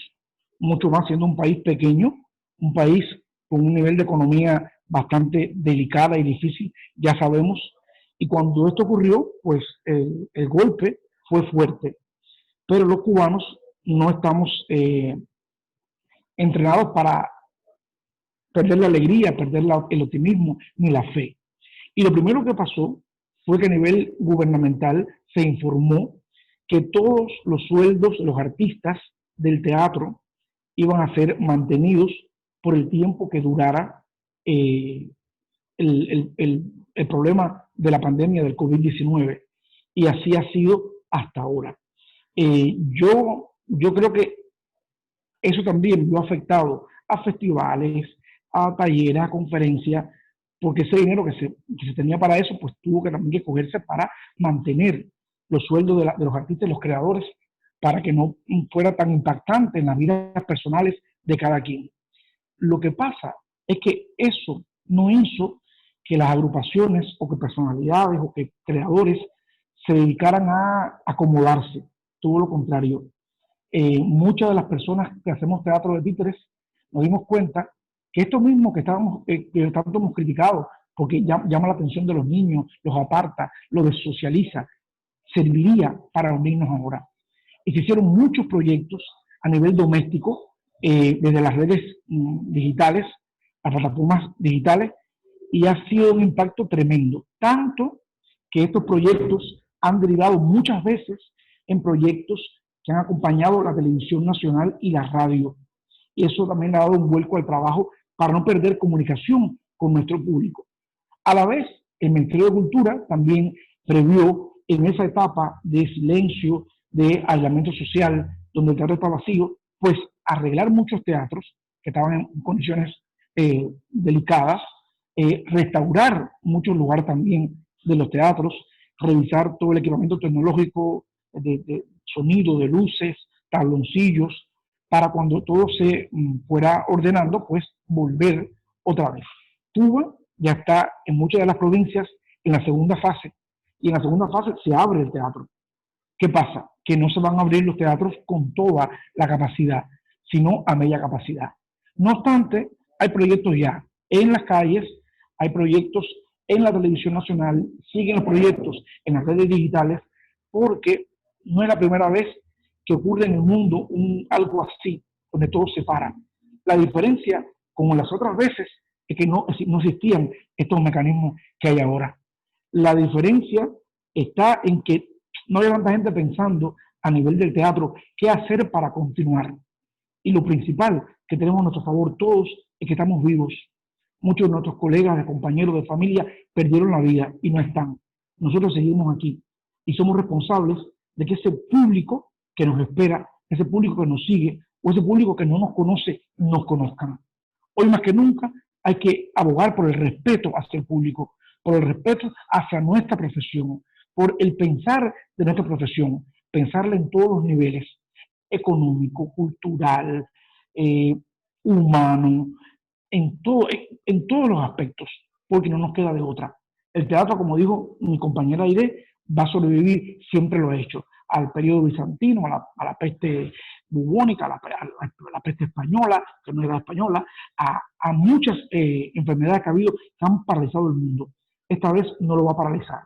mucho más siendo un país pequeño, un país con un nivel de economía bastante delicada y difícil, ya sabemos. Y cuando esto ocurrió, pues el golpe fue fuerte. Pero los cubanos no estamos entrenados para perder la alegría, perder el optimismo ni la fe. Y lo primero que pasó fue que a nivel gubernamental se informó que todos los sueldos de los artistas del teatro iban a ser mantenidos por el tiempo que durara el problema de la pandemia del COVID-19. Y así ha sido hasta ahora. Yo creo que eso también lo ha afectado a festivales, a talleres, a conferencias, porque ese dinero que se tenía para eso, pues tuvo que también que cogerse para mantener los sueldos de los artistas y los creadores, para que no fuera tan impactante en las vidas personales de cada quien. Lo que pasa es que eso no hizo que las agrupaciones o que personalidades o que creadores se dedicaran a acomodarse, todo lo contrario. Muchas de las personas que hacemos teatro de títeres nos dimos cuenta que esto mismo que tanto hemos criticado, porque llama la atención de los niños, los aparta, los desocializa, serviría para unirnos ahora. Y se hicieron muchos proyectos a nivel doméstico, desde las redes digitales, las plataformas digitales, y ha sido un impacto tremendo. Tanto que estos proyectos han derivado muchas veces en proyectos que han acompañado la televisión nacional y la radio. Y eso también ha dado un vuelco al trabajo para no perder comunicación con nuestro público. A la vez, el Ministerio de Cultura también previó en esa etapa de silencio, de aislamiento social, donde el teatro está vacío, pues arreglar muchos teatros que estaban en condiciones delicadas, restaurar muchos lugares también de los teatros, revisar todo el equipamiento tecnológico de sonido, de luces, tabloncillos, para cuando todo se fuera ordenando, pues volver otra vez. Cuba ya está en muchas de las provincias en la segunda fase, y en la segunda fase se abre el teatro. ¿Qué pasa? Que no se van a abrir los teatros con toda la capacidad, sino a media capacidad. No obstante, hay proyectos ya en las calles, hay proyectos en la televisión nacional, siguen los proyectos en las redes digitales, porque no es la primera vez que ocurre en el mundo algo así, donde todo se para. La diferencia, como las otras veces, es que no existían estos mecanismos que hay ahora. La diferencia está en que no hay tanta gente pensando a nivel del teatro qué hacer para continuar. Y lo principal que tenemos a nuestro favor todos es que estamos vivos. Muchos de nuestros colegas, de compañeros, de familia perdieron la vida y no están. Nosotros seguimos aquí y somos responsables de que ese público que nos espera, ese público que nos sigue o ese público que no nos conoce, nos conozcan. Hoy más que nunca hay que abogar por el respeto hacia el público, por el respeto hacia nuestra profesión, por el pensar de nuestra profesión, pensarla en todos los niveles, económico, cultural, humano, en todos los aspectos, porque no nos queda de otra. El teatro, como dijo mi compañera Aide, va a sobrevivir, siempre lo ha hecho, al periodo bizantino, a la peste bubónica, a la peste española, que no era española, a muchas enfermedades que ha habido que han paralizado el mundo. Esta vez no lo va a paralizar.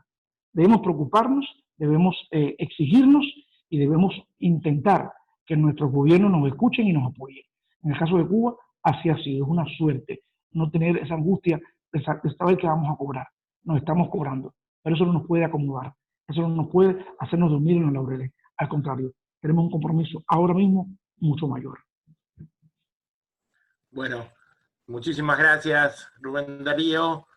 Debemos preocuparnos, debemos exigirnos y debemos intentar que nuestros gobiernos nos escuchen y nos apoyen. En el caso de Cuba, así ha sido, es una suerte no tener esa angustia de saber que vamos a cobrar. Nos estamos cobrando, pero eso no nos puede acomodar, eso no nos puede hacernos dormir en los laureles. Al contrario, tenemos un compromiso ahora mismo mucho mayor. Bueno, muchísimas gracias, Rubén Darío.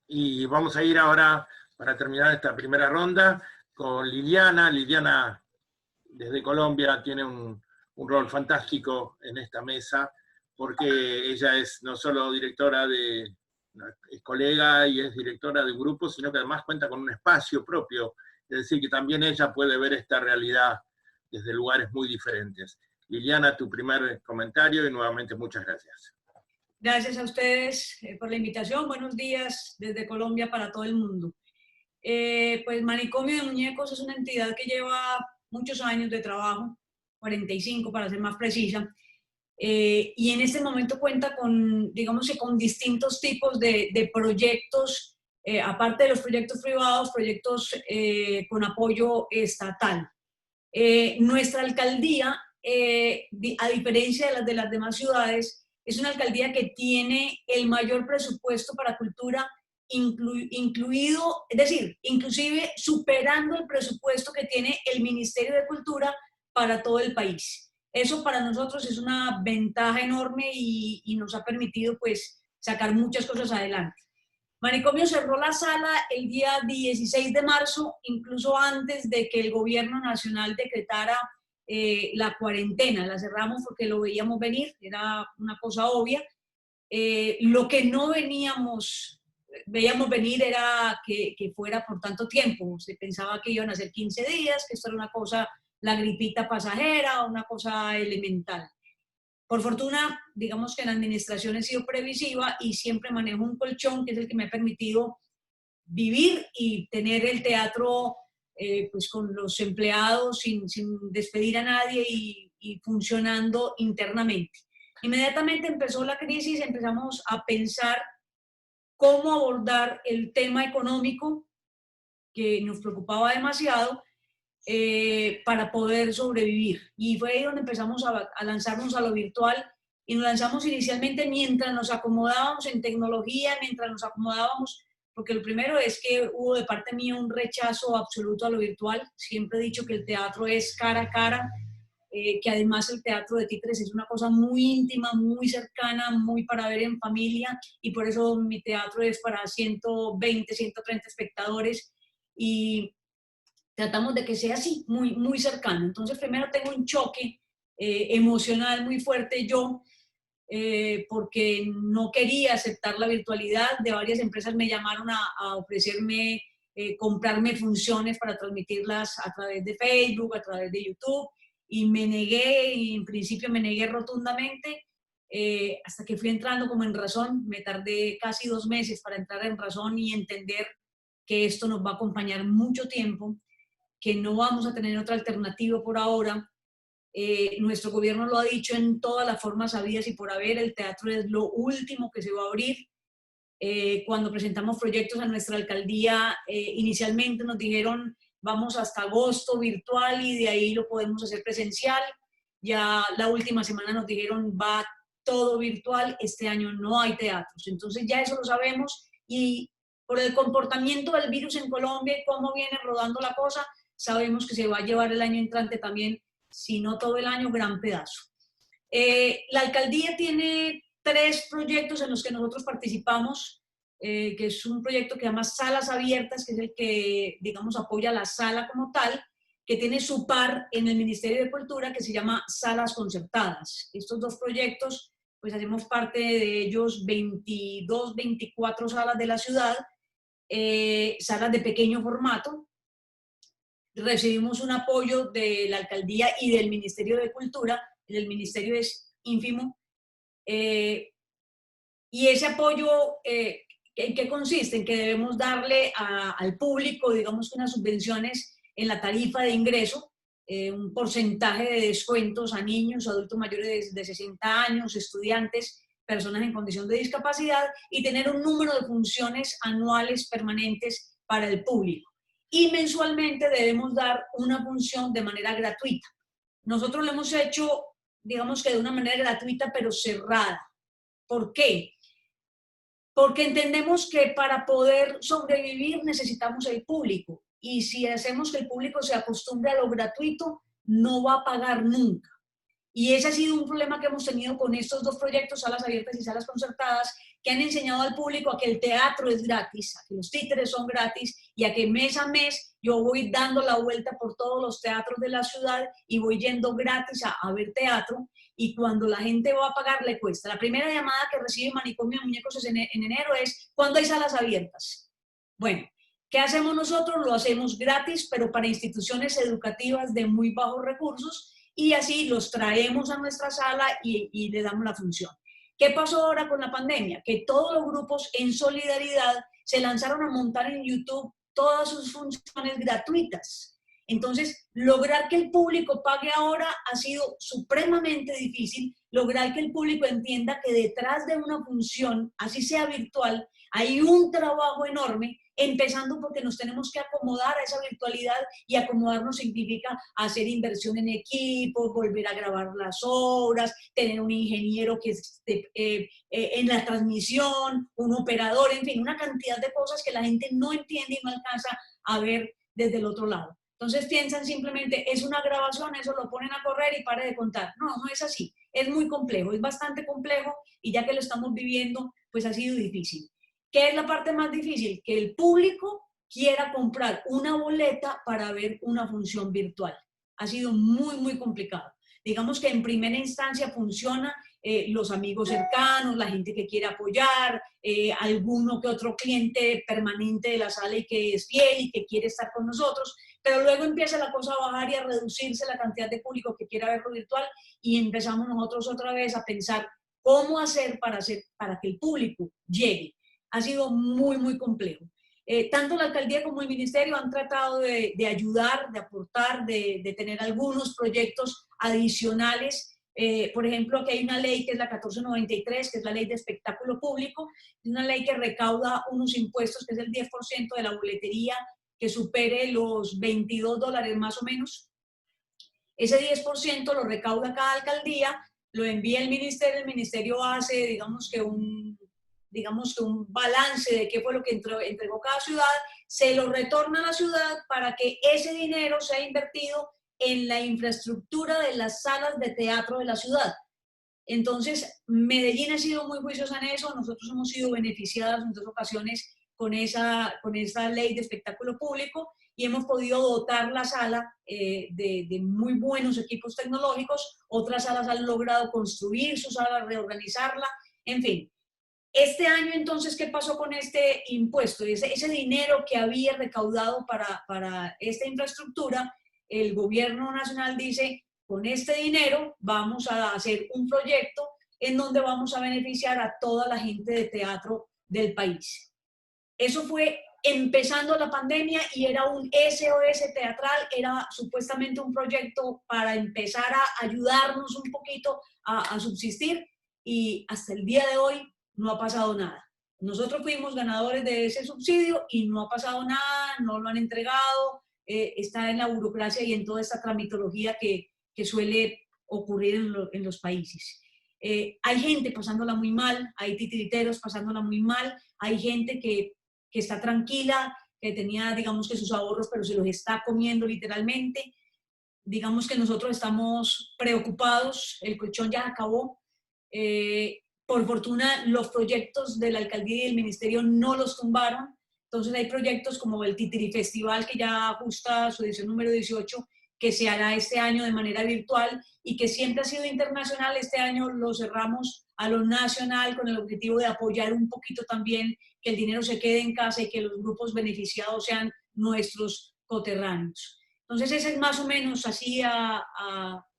Y vamos a ir ahora, para terminar esta primera ronda, con Liliana. Liliana, desde Colombia, tiene un rol fantástico en esta mesa, porque ella es no solo directora es colega y es directora de un grupo, sino que además cuenta con un espacio propio, es decir, que también ella puede ver esta realidad desde lugares muy diferentes. Liliana, tu primer comentario y nuevamente muchas gracias. Gracias a ustedes por la invitación. Buenos días desde Colombia para todo el mundo. Pues Manicomio de Muñecos es una entidad que lleva muchos años de trabajo, 45 para ser más precisa, y en este momento cuenta con, digamos que con distintos tipos de proyectos, aparte de los proyectos privados, proyectos con apoyo estatal. Nuestra alcaldía, a diferencia de las demás ciudades, es una alcaldía que tiene el mayor presupuesto para cultura incluido, es decir, inclusive superando el presupuesto que tiene el Ministerio de Cultura para todo el país. Eso para nosotros es una ventaja enorme y nos ha permitido pues sacar muchas cosas adelante. Manicomio cerró la sala el día 16 de marzo, incluso antes de que el gobierno nacional decretara la cuarentena. La cerramos porque lo veíamos venir, era una cosa obvia. Lo que no veíamos venir era que fuera por tanto tiempo. Se pensaba que iban a ser 15 días, que esto era una cosa, la gripita pasajera, una cosa elemental. Por fortuna, digamos que la administración ha sido previsiva y siempre manejo un colchón que es el que me ha permitido vivir y tener el teatro pues con los empleados sin despedir a nadie y funcionando internamente. Inmediatamente empezó la crisis, empezamos a pensar cómo abordar el tema económico que nos preocupaba demasiado para poder sobrevivir. Y fue ahí donde empezamos a lanzarnos a lo virtual y nos lanzamos inicialmente mientras nos acomodábamos en tecnología, mientras nos acomodábamos, porque lo primero es que hubo de parte mía un rechazo absoluto a lo virtual. Siempre he dicho que el teatro es cara a cara, que además el teatro de títeres es una cosa muy íntima, muy cercana, muy para ver en familia, y por eso mi teatro es para 120, 130 espectadores, y tratamos de que sea así, muy, muy cercano. Entonces primero tengo un choque emocional muy fuerte yo, porque no quería aceptar la virtualidad. De varias empresas me llamaron a ofrecerme comprarme funciones para transmitirlas a través de Facebook, a través de YouTube, y me negué, y en principio me negué rotundamente, hasta que fui entrando como en razón. Me tardé casi 2 meses para entrar en razón y entender que esto nos va a acompañar mucho tiempo, que no vamos a tener otra alternativa por ahora. Nuestro gobierno lo ha dicho en todas las formas habidas y por haber, el teatro es lo último que se va a abrir. Cuando presentamos proyectos a nuestra alcaldía, inicialmente nos dijeron vamos hasta agosto virtual y de ahí lo podemos hacer presencial. Ya la última semana nos dijeron va todo virtual, este año no hay teatros. Entonces ya eso lo sabemos, y por el comportamiento del virus en Colombia y cómo viene rodando la cosa, sabemos que se va a llevar el año entrante también, si no todo el año, gran pedazo. La alcaldía tiene 3 proyectos en los que nosotros participamos, que es un proyecto que se llama Salas Abiertas, que es el que, digamos, apoya la sala como tal, que tiene su par en el Ministerio de Cultura, que se llama Salas Concertadas. Estos 2 proyectos, pues hacemos parte de ellos 22, 24 salas de la ciudad, salas de pequeño formato. Recibimos un apoyo de la alcaldía y del Ministerio de Cultura. El ministerio es ínfimo, y ese apoyo, ¿en qué consiste? En que debemos darle al público, digamos, unas subvenciones en la tarifa de ingreso, un porcentaje de descuentos a niños, adultos mayores de 60 años, estudiantes, personas en condición de discapacidad, y tener un número de funciones anuales permanentes para el público. y mensualmente debemos dar una función de manera gratuita. Nosotros lo hemos hecho, digamos que de una manera gratuita, pero cerrada. ¿Por qué? Porque entendemos que para poder sobrevivir necesitamos el público, y si hacemos que el público se acostumbre a lo gratuito, no va a pagar nunca. Y ese ha sido un problema que hemos tenido con estos dos proyectos, salas abiertas y salas concertadas, que han enseñado al público a que el teatro es gratis, a que los títeres son gratis, y a que mes a mes yo voy dando la vuelta por todos los teatros de la ciudad y voy yendo gratis a ver teatro, y cuando la gente va a pagar le cuesta. La primera llamada que recibe Manicomio de Muñecos en enero es: ¿cuándo hay salas abiertas? Bueno, ¿qué hacemos nosotros? Lo hacemos gratis, pero para instituciones educativas de muy bajos recursos, y así los traemos a nuestra sala y le damos la función. ¿Qué pasó ahora con la pandemia? Que todos los grupos en solidaridad se lanzaron a montar en YouTube todas sus funciones gratuitas. Entonces, lograr que el público pague ahora ha sido supremamente difícil, lograr que el público entienda que detrás de una función, así sea virtual, hay un trabajo enorme, empezando porque nos tenemos que acomodar a esa virtualidad, y acomodarnos significa hacer inversión en equipos, volver a grabar las obras, tener un ingeniero que esté en la transmisión, un operador, en fin, una cantidad de cosas que la gente no entiende y no alcanza a ver desde el otro lado. Entonces piensan simplemente, es una grabación, eso lo ponen a correr y pare de contar. No, no es así, es muy complejo, es bastante complejo, y ya que lo estamos viviendo, pues ha sido difícil. ¿Qué es la parte más difícil? Que el público quiera comprar una boleta para ver una función virtual. Ha sido muy, muy complicado. Digamos que en primera instancia funciona los amigos cercanos, la gente que quiere apoyar, alguno que otro cliente permanente de la sala y que es fiel y que quiere estar con nosotros, pero luego empieza la cosa a bajar y a reducirse la cantidad de público que quiera verlo virtual, y empezamos nosotros otra vez a pensar cómo hacer para que el público llegue. Ha sido muy, muy complejo. Tanto la alcaldía como el ministerio han tratado de ayudar, de aportar, de tener algunos proyectos adicionales. Por ejemplo, aquí hay una ley que es la 1493, que es la ley de espectáculo público, una ley que recauda unos impuestos, que es el 10% de la boletería que supere los $22 más o menos. Ese 10% lo recauda cada alcaldía, lo envía el ministerio hace, digamos que un balance de qué fue lo que entregó cada ciudad, se lo retorna a la ciudad para que ese dinero sea invertido en la infraestructura de las salas de teatro de la ciudad. Entonces, Medellín ha sido muy juiciosa en eso, nosotros hemos sido beneficiados en 2 ocasiones con esa ley de espectáculo público, y hemos podido dotar la sala de muy buenos equipos tecnológicos. Otras salas han logrado construir su sala, reorganizarla, en fin. Este año, entonces, ¿qué pasó con este impuesto? Ese dinero que había recaudado para esta infraestructura, el gobierno nacional dice: con este dinero vamos a hacer un proyecto en donde vamos a beneficiar a toda la gente de teatro del país. Eso fue empezando la pandemia y era un SOS teatral, era supuestamente un proyecto para empezar a ayudarnos un poquito a subsistir, y hasta el día de hoy no ha pasado nada. Nosotros fuimos ganadores de ese subsidio y no ha pasado nada, no lo han entregado, está en la burocracia y en toda esta tramitología que suele ocurrir en los países. Hay gente pasándola muy mal, hay titiriteros pasándola muy mal, hay gente que está tranquila, que tenía, digamos que sus ahorros, pero se los está comiendo literalmente. Digamos que nosotros estamos preocupados, el colchón ya acabó. Por fortuna, los proyectos de la alcaldía y del ministerio no los tumbaron. Entonces hay proyectos como el Titiri Festival, que ya ajusta su edición número 18, que se hará este año de manera virtual y que siempre ha sido internacional. Este año lo cerramos a lo nacional con el objetivo de apoyar un poquito también, que el dinero se quede en casa y que los grupos beneficiados sean nuestros coterráneos. Entonces ese es más o menos así a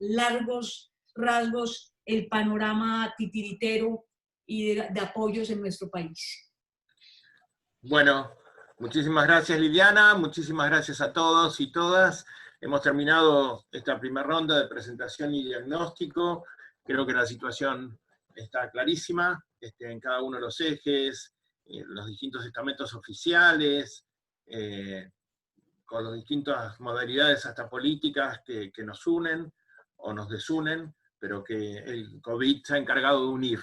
largos rasgos el panorama titiritero y de apoyos en nuestro país. Bueno, muchísimas gracias, Liliana, muchísimas gracias a todos y todas. Hemos terminado esta primera ronda de presentación y diagnóstico. Creo que la situación está clarísima en cada uno de los ejes, los distintos estamentos oficiales, con las distintas modalidades hasta políticas que nos unen o nos desunen, pero que el COVID se ha encargado de unir.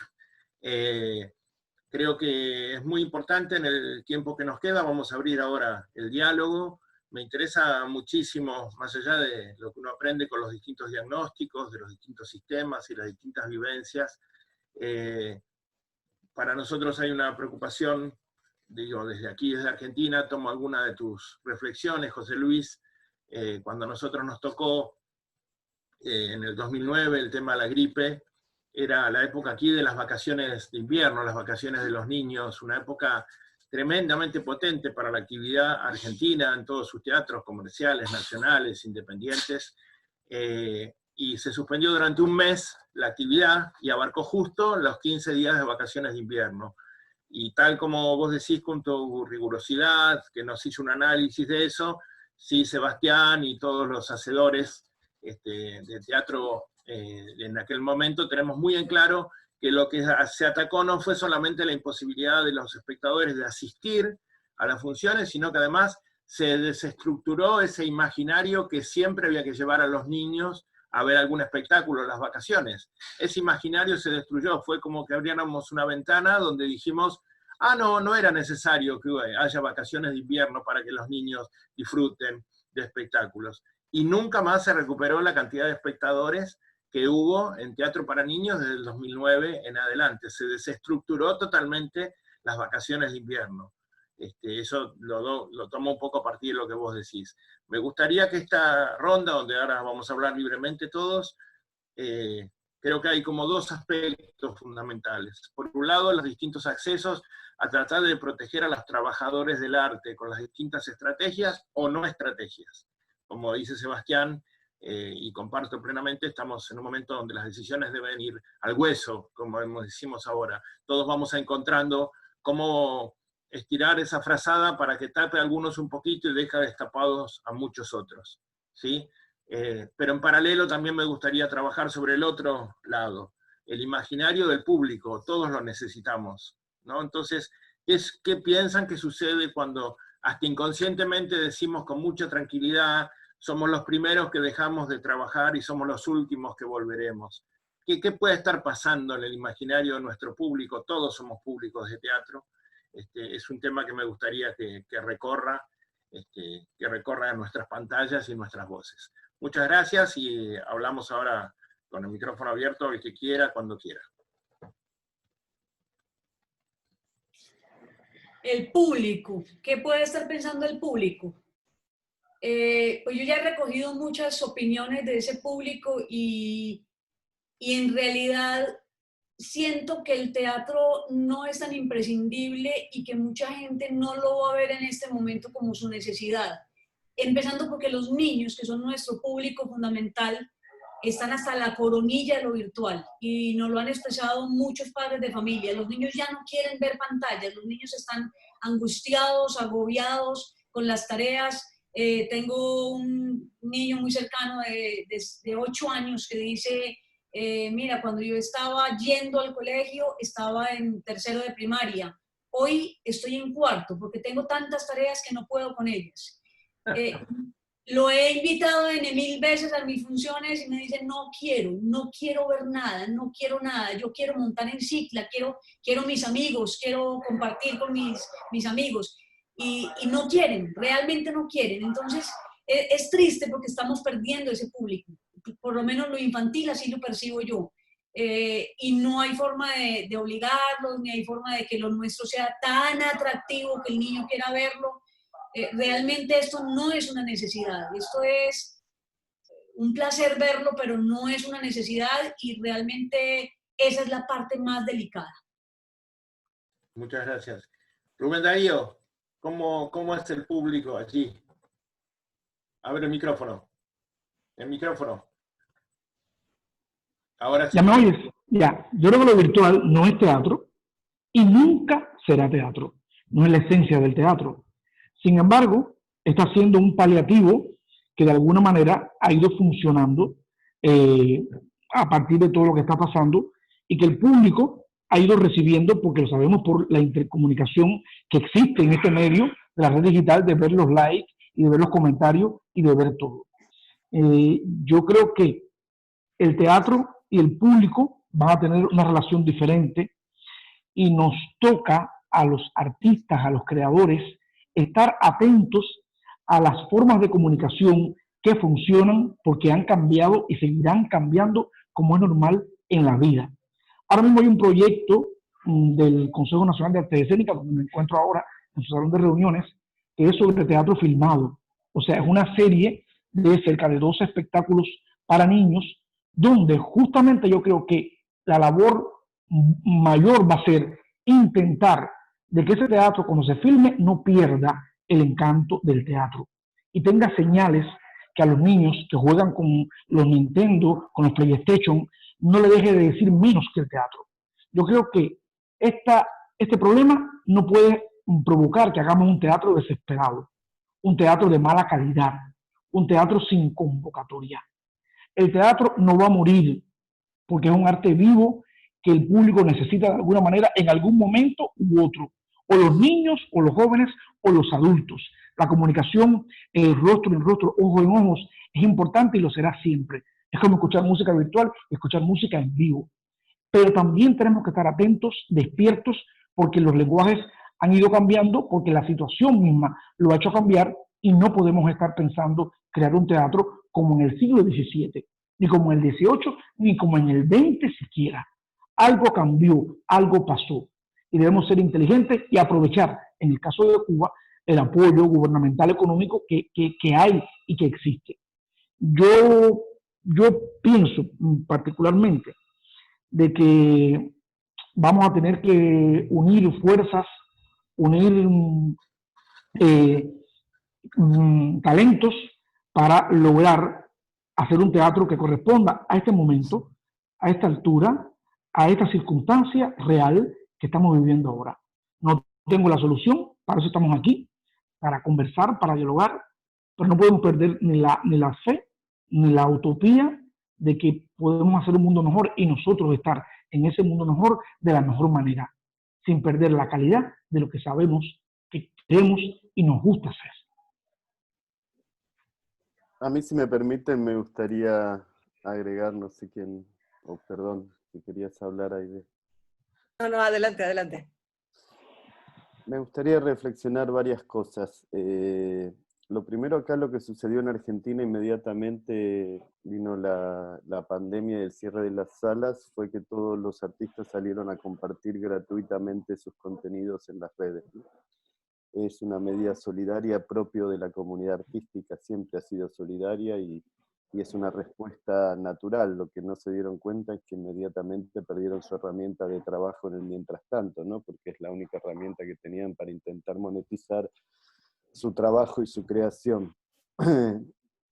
Creo que es muy importante en el tiempo que nos queda. Vamos a abrir ahora el diálogo. Me interesa muchísimo, más allá de lo que uno aprende con los distintos diagnósticos, de los distintos sistemas y las distintas vivencias, para nosotros hay una preocupación, digo, desde aquí, desde Argentina, tomo alguna de tus reflexiones, José Luis. Cuando a nosotros nos tocó en el 2009 el tema de la gripe, era la época aquí de las vacaciones de invierno, las vacaciones de los niños, una época tremendamente potente para la actividad argentina en todos sus teatros comerciales, nacionales, independientes, y se suspendió durante un mes la actividad y abarcó justo los 15 días de vacaciones de invierno. Y tal como vos decís, con tu rigurosidad, que nos hizo un análisis de eso, sí, Sebastián y todos los hacedores de teatro en aquel momento tenemos muy en claro que lo que se atacó no fue solamente la imposibilidad de los espectadores de asistir a las funciones, sino que además se desestructuró ese imaginario que siempre había que llevar a los niños a ver algún espectáculo en las vacaciones. Ese imaginario se destruyó, fue como que abriéramos una ventana donde dijimos, no era necesario que haya vacaciones de invierno para que los niños disfruten de espectáculos. Y nunca más se recuperó la cantidad de espectadores que hubo en teatro para niños desde el 2009 en adelante. Se desestructuró totalmente las vacaciones de invierno. Eso lo tomo un poco a partir de lo que vos decís. Me gustaría que esta ronda, donde ahora vamos a hablar libremente todos, creo que hay como dos aspectos fundamentales. Por un lado, los distintos accesos a tratar de proteger a los trabajadores del arte con las distintas estrategias o no estrategias. Como dice Sebastián, y comparto plenamente, estamos en un momento donde las decisiones deben ir al hueso, como decimos ahora. Todos vamos encontrando cómo estirar esa frazada para que tape a algunos un poquito y deja destapados a muchos otros, ¿sí? Pero en paralelo también me gustaría trabajar sobre el otro lado, el imaginario del público, todos lo necesitamos, ¿no? Entonces, ¿qué piensan que sucede cuando hasta inconscientemente decimos con mucha tranquilidad, somos los primeros que dejamos de trabajar y somos los últimos que volveremos? ¿Qué puede estar pasando en el imaginario de nuestro público? Todos somos públicos de teatro. Es un tema que me gustaría que recorra nuestras pantallas y nuestras voces. Muchas gracias y hablamos ahora con el micrófono abierto, el que quiera, cuando quiera. El público, ¿qué puede estar pensando el público? Pues yo ya he recogido muchas opiniones de ese público y en realidad siento que el teatro no es tan imprescindible y que mucha gente no lo va a ver en este momento como su necesidad. Empezando porque los niños, que son nuestro público fundamental, están hasta la coronilla de lo virtual y nos lo han expresado muchos padres de familia. Los niños ya no quieren ver pantallas, los niños están angustiados, agobiados con las tareas. Tengo un niño muy cercano de 8 años que dice, mira, cuando yo estaba yendo al colegio, estaba en 3º de primaria. Hoy estoy en 4º porque tengo tantas tareas que no puedo con ellas. Lo he invitado N mil veces a mis funciones y me dice, no quiero ver nada, no quiero nada. Yo quiero montar en cicla, quiero mis amigos, quiero compartir con mis amigos. Y no quieren, realmente no quieren. Entonces, es triste porque estamos perdiendo ese público. Por lo menos lo infantil así lo percibo yo. Y no hay forma de obligarlos, ni hay forma de que lo nuestro sea tan atractivo que el niño quiera verlo. Realmente esto no es una necesidad. Esto es un placer verlo, pero no es una necesidad y realmente esa es la parte más delicada. Muchas gracias. Rubén Darío. ¿Cómo es el público allí? Abre el micrófono. El micrófono. Ahora sí. ¿Ya me oyes? Ya. Yo creo que lo virtual no es teatro y nunca será teatro. No es la esencia del teatro. Sin embargo, está siendo un paliativo que de alguna manera ha ido funcionando a partir de todo lo que está pasando y que el público ha ido recibiendo, porque lo sabemos por la intercomunicación que existe en este medio de la red digital, de ver los likes y de ver los comentarios y de ver todo. Yo creo que el teatro y el público van a tener una relación diferente y nos toca a los artistas, a los creadores, estar atentos a las formas de comunicación que funcionan porque han cambiado y seguirán cambiando como es normal en la vida. Ahora mismo hay un proyecto del Consejo Nacional de Artes Escénicas, donde me encuentro ahora en su salón de reuniones, que es sobre teatro filmado. O sea, es una serie de cerca de 12 espectáculos para niños, donde justamente yo creo que la labor mayor va a ser intentar de que ese teatro, cuando se filme, no pierda el encanto del teatro y tenga señales que a los niños que juegan con los Nintendo, con los PlayStation, no le deje de decir menos que el teatro. Yo creo que este problema no puede provocar que hagamos un teatro desesperado, un teatro de mala calidad, un teatro sin convocatoria. El teatro no va a morir porque es un arte vivo que el público necesita de alguna manera en algún momento u otro, o los niños, o los jóvenes, o los adultos. La comunicación rostro en rostro, ojo en ojos, es importante y lo será siempre. Es como escuchar música virtual y escuchar música en vivo. Pero también tenemos que estar atentos, despiertos, porque los lenguajes han ido cambiando, porque la situación misma lo ha hecho cambiar y no podemos estar pensando crear un teatro como en el siglo XVII, ni como en el XVIII, ni como en el XX siquiera. Algo cambió, algo pasó y debemos ser inteligentes y aprovechar, en el caso de Cuba, el apoyo gubernamental económico que hay y que existe. Yo pienso particularmente de que vamos a tener que unir fuerzas, unir talentos para lograr hacer un teatro que corresponda a este momento, a esta altura, a esta circunstancia real que estamos viviendo ahora. No tengo la solución, para eso estamos aquí, para conversar, para dialogar, pero no podemos perder ni la fe, ni la utopía de que podemos hacer un mundo mejor y nosotros estar en ese mundo mejor de la mejor manera, sin perder la calidad de lo que sabemos, que queremos y nos gusta hacer. A mí, si me permiten, me gustaría agregar, no sé quién, perdón, si querías hablar ahí de... No, adelante, adelante. Me gustaría reflexionar varias cosas. Lo primero, acá lo que sucedió en Argentina, inmediatamente vino la pandemia y el cierre de las salas, fue que todos los artistas salieron a compartir gratuitamente sus contenidos en las redes, ¿no? Es una medida solidaria propio de la comunidad artística, siempre ha sido solidaria y es una respuesta natural. Lo que no se dieron cuenta es que inmediatamente perdieron su herramienta de trabajo en el mientras tanto, ¿no? Porque es la única herramienta que tenían para intentar monetizar su trabajo y su creación.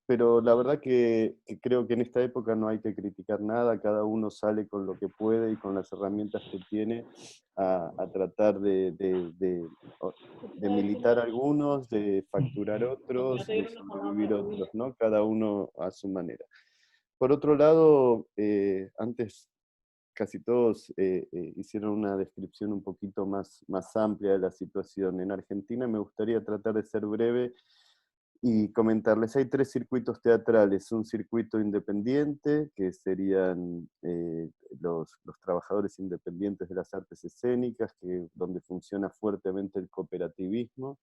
Pero la verdad que creo que en esta época no hay que criticar nada, cada uno sale con lo que puede y con las herramientas que tiene a tratar de militar algunos, de facturar otros, de sobrevivir otros, ¿no? Cada uno a su manera. Por otro lado, antes casi todos hicieron una descripción un poquito más amplia de la situación. En Argentina me gustaría tratar de ser breve y comentarles. Hay 3 circuitos teatrales: un circuito independiente, que serían los trabajadores independientes de las artes escénicas, donde funciona fuertemente el cooperativismo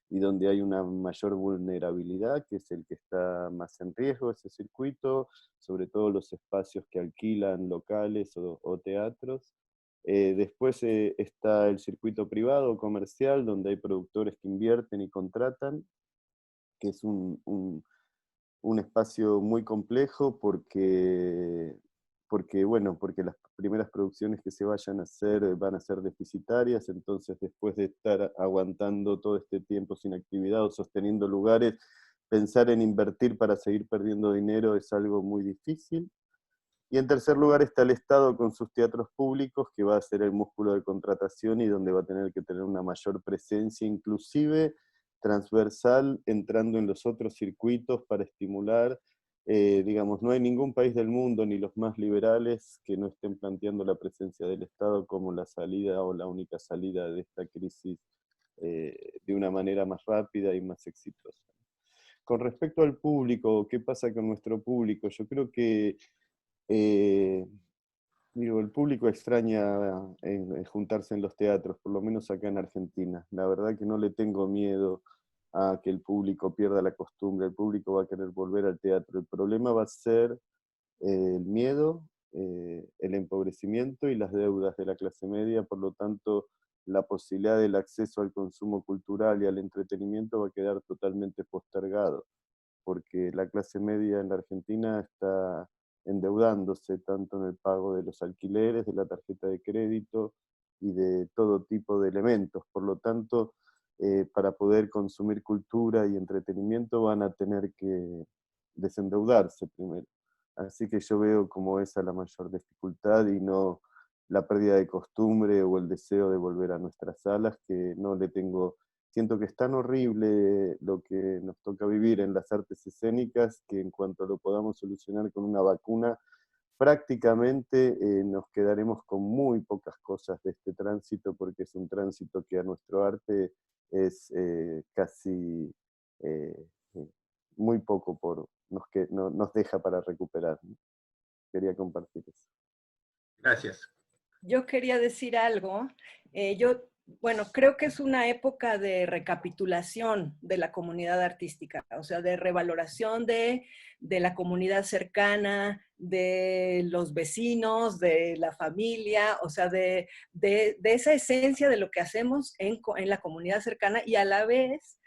y donde hay una mayor vulnerabilidad, que es el que está más en riesgo, ese circuito, sobre todo los espacios que alquilan locales o teatros. Después está el circuito privado o comercial, donde hay productores que invierten y contratan, que es un espacio muy complejo porque las primeras producciones que se vayan a hacer van a ser deficitarias, entonces después de estar aguantando todo este tiempo sin actividad o sosteniendo lugares, pensar en invertir para seguir perdiendo dinero es algo muy difícil. Y en tercer lugar está el Estado con sus teatros públicos, que va a ser el músculo de contratación y donde va a tener que tener una mayor presencia, inclusive transversal, entrando en los otros circuitos para estimular. Digamos, no hay ningún país del mundo, ni los más liberales, que no estén planteando la presencia del Estado como la salida o la única salida de esta crisis de una manera más rápida y más exitosa. con respecto al público, ¿qué pasa con nuestro público? Yo creo que digo, el público extraña juntarse en los teatros, por lo menos acá en Argentina. La verdad que no le tengo miedo a que el público pierda la costumbre, el público va a querer volver al teatro. El problema va a ser el miedo, el empobrecimiento y las deudas de la clase media, por lo tanto, la posibilidad del acceso al consumo cultural y al entretenimiento va a quedar totalmente postergado, porque la clase media en la Argentina está endeudándose tanto en el pago de los alquileres, de la tarjeta de crédito y de todo tipo de elementos. Por lo tanto, para poder consumir cultura y entretenimiento van a tener que desendeudarse primero. Así que yo veo como esa la mayor dificultad y no la pérdida de costumbre o el deseo de volver a nuestras salas, que no le tengo. Siento que es tan horrible lo que nos toca vivir en las artes escénicas que en cuanto lo podamos solucionar con una vacuna, prácticamente nos quedaremos con muy pocas cosas de este tránsito, porque es un tránsito que a nuestro arte es casi muy poco nos deja para recuperar, ¿no? Quería compartir eso. Gracias. Yo quería decir algo. Bueno, creo que es una época de recapitulación de la comunidad artística, o sea, de revaloración de la comunidad cercana, de los vecinos, de la familia, o sea, de esa esencia de lo que hacemos en la comunidad cercana y a la vez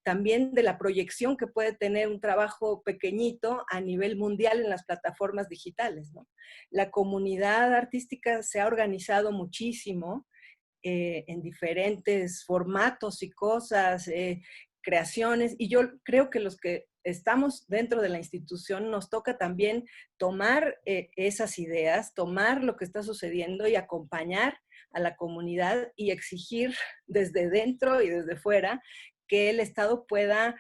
también de la proyección que puede tener un trabajo pequeñito a nivel mundial en las plataformas digitales, ¿no? La comunidad artística se ha organizado muchísimo en diferentes formatos y cosas, creaciones, y yo creo que los que estamos dentro de la institución nos toca también tomar esas ideas, tomar lo que está sucediendo y acompañar a la comunidad y exigir desde dentro y desde fuera que el Estado pueda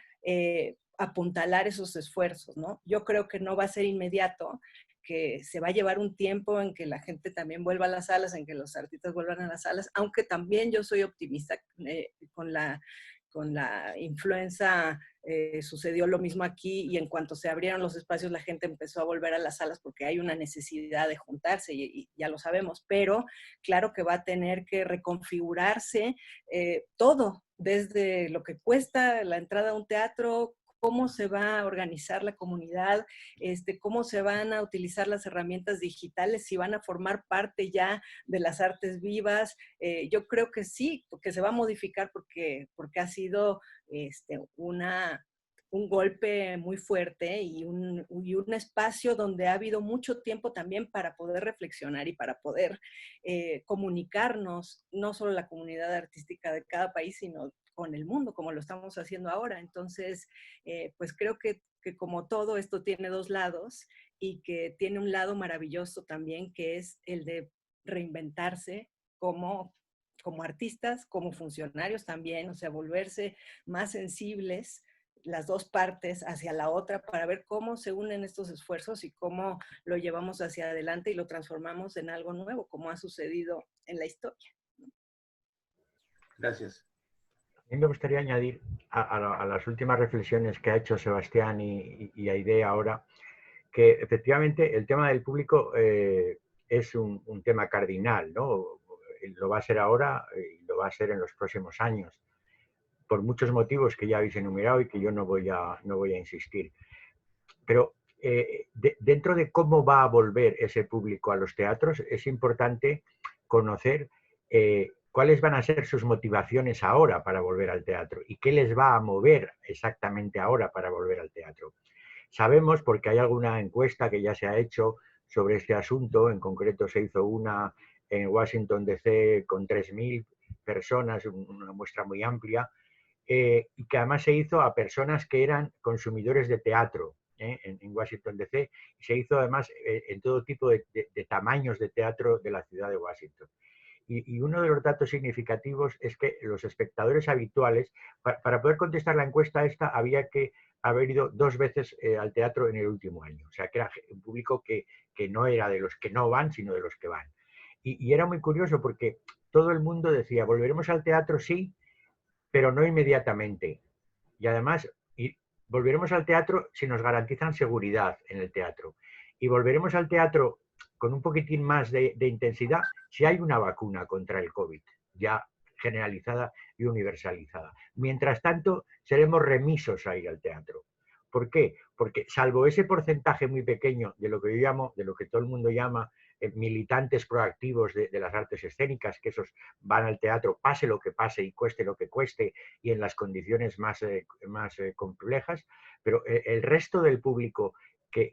apuntalar esos esfuerzos, ¿no? Yo creo que no va a ser inmediato, que se va a llevar un tiempo en que la gente también vuelva a las salas, en que los artistas vuelvan a las salas, aunque también yo soy optimista con la influenza. Sucedió lo mismo aquí y en cuanto se abrieron los espacios la gente empezó a volver a las salas porque hay una necesidad de juntarse y ya lo sabemos, pero claro que va a tener que reconfigurarse todo, desde lo que cuesta la entrada a un teatro, cómo se va a organizar la comunidad, cómo se van a utilizar las herramientas digitales, si van a formar parte ya de las artes vivas. Yo creo que sí, porque se va a modificar porque ha sido un golpe muy fuerte y un espacio donde ha habido mucho tiempo también para poder reflexionar y para poder comunicarnos, no solo la comunidad artística de cada país, sino con el mundo, como lo estamos haciendo ahora. Entonces, pues creo que como todo esto tiene dos lados y que tiene un lado maravilloso también, que es el de reinventarse como artistas, como funcionarios también, o sea, volverse más sensibles las dos partes hacia la otra para ver cómo se unen estos esfuerzos y cómo lo llevamos hacia adelante y lo transformamos en algo nuevo, como ha sucedido en la historia. Gracias. A mí me gustaría añadir a las últimas reflexiones que ha hecho Sebastián y Aide ahora, que efectivamente el tema del público es un tema cardinal, ¿no? Lo va a ser ahora y lo va a ser en los próximos años, por muchos motivos que ya habéis enumerado y que yo no voy a insistir. Pero dentro de cómo va a volver ese público a los teatros, es importante conocer cuáles van a ser sus motivaciones ahora para volver al teatro y qué les va a mover exactamente ahora para volver al teatro. Sabemos, porque hay alguna encuesta que ya se ha hecho sobre este asunto, en concreto se hizo una en Washington DC con 3.000 personas, una muestra muy amplia, y que además se hizo a personas que eran consumidores de teatro en Washington DC, y se hizo además en todo tipo de tamaños de teatro de la ciudad de Washington. Y uno de los datos significativos es que los espectadores habituales, para poder contestar la encuesta esta, había que haber ido 2 veces al teatro en el último año. O sea, que era un público que no era de los que no van, sino de los que van. Y era muy curioso porque todo el mundo decía, volveremos al teatro, sí, pero no inmediatamente. Y además, volveremos al teatro si nos garantizan seguridad en el teatro. Y volveremos al teatro con un poquitín más de intensidad si hay una vacuna contra el COVID, ya generalizada y universalizada. Mientras tanto, seremos remisos a ir al teatro. ¿Por qué? Porque salvo ese porcentaje muy pequeño de lo que yo llamo, de lo que todo el mundo llama militantes proactivos de las artes escénicas, que esos van al teatro, pase lo que pase y cueste lo que cueste, y en las condiciones más complejas, pero el resto del público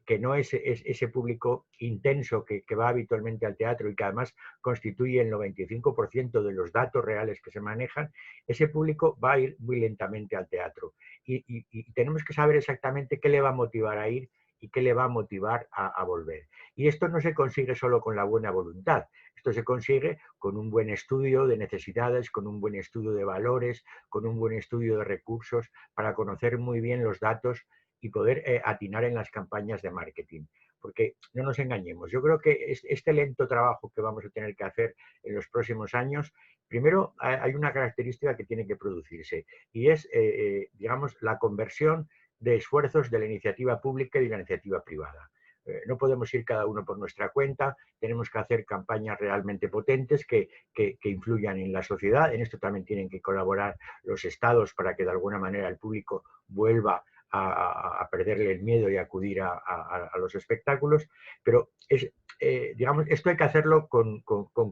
que no es ese público intenso que va habitualmente al teatro y que además constituye el 95% de los datos reales que se manejan, ese público va a ir muy lentamente al teatro. Y tenemos que saber exactamente qué le va a motivar a ir y qué le va a motivar a volver. Y esto no se consigue solo con la buena voluntad, esto se consigue con un buen estudio de necesidades, con un buen estudio de valores, con un buen estudio de recursos, para conocer muy bien los datos y poder atinar en las campañas de marketing. Porque no nos engañemos, yo creo que este lento trabajo que vamos a tener que hacer en los próximos años, primero hay una característica que tiene que producirse y es, digamos, la conversión de esfuerzos de la iniciativa pública y de la iniciativa privada. No podemos ir cada uno por nuestra cuenta, tenemos que hacer campañas realmente potentes que influyan en la sociedad. En esto también tienen que colaborar los estados para que de alguna manera el público vuelva a perderle el miedo y acudir a los espectáculos, pero digamos, esto hay que hacerlo con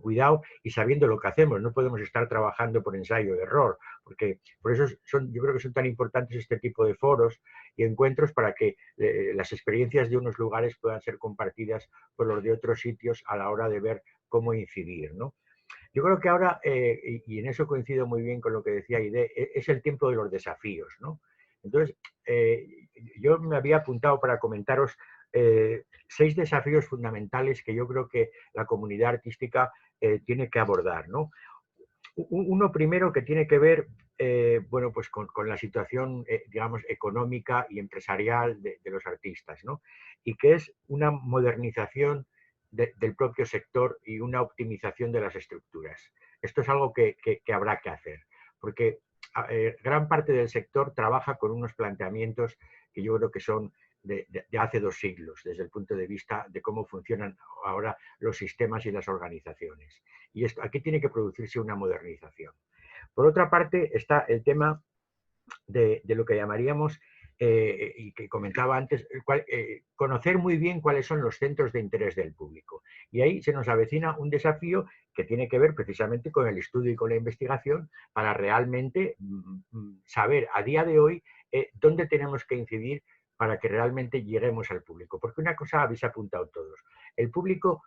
cuidado y sabiendo lo que hacemos. No podemos estar trabajando por ensayo de error, porque por eso yo creo que son tan importantes este tipo de foros y encuentros, para que las experiencias de unos lugares puedan ser compartidas por los de otros sitios a la hora de ver cómo incidir, ¿no? Yo creo que ahora, y en eso coincido muy bien con lo que decía Aide, es el tiempo de los desafíos, ¿no? Entonces, yo me había apuntado para comentaros 6 desafíos fundamentales que yo creo que la comunidad artística tiene que abordar, ¿no? Uno primero que tiene que ver bueno, pues con la situación, digamos, económica y empresarial de los artistas, ¿no? Y que es una modernización del propio sector y una optimización de las estructuras. Esto es algo que habrá que hacer, porque gran parte del sector trabaja con unos planteamientos que yo creo que son de hace 2 siglos, desde el punto de vista de cómo funcionan ahora los sistemas y las organizaciones. Y aquí tiene que producirse una modernización. Por otra parte, está el tema de lo que llamaríamos, y que comentaba antes, conocer muy bien cuáles son los centros de interés del público. Y ahí se nos avecina un desafío que tiene que ver precisamente con el estudio y con la investigación, para realmente saber a día de hoy dónde tenemos que incidir para que realmente lleguemos al público. Porque una cosa habéis apuntado todos, el público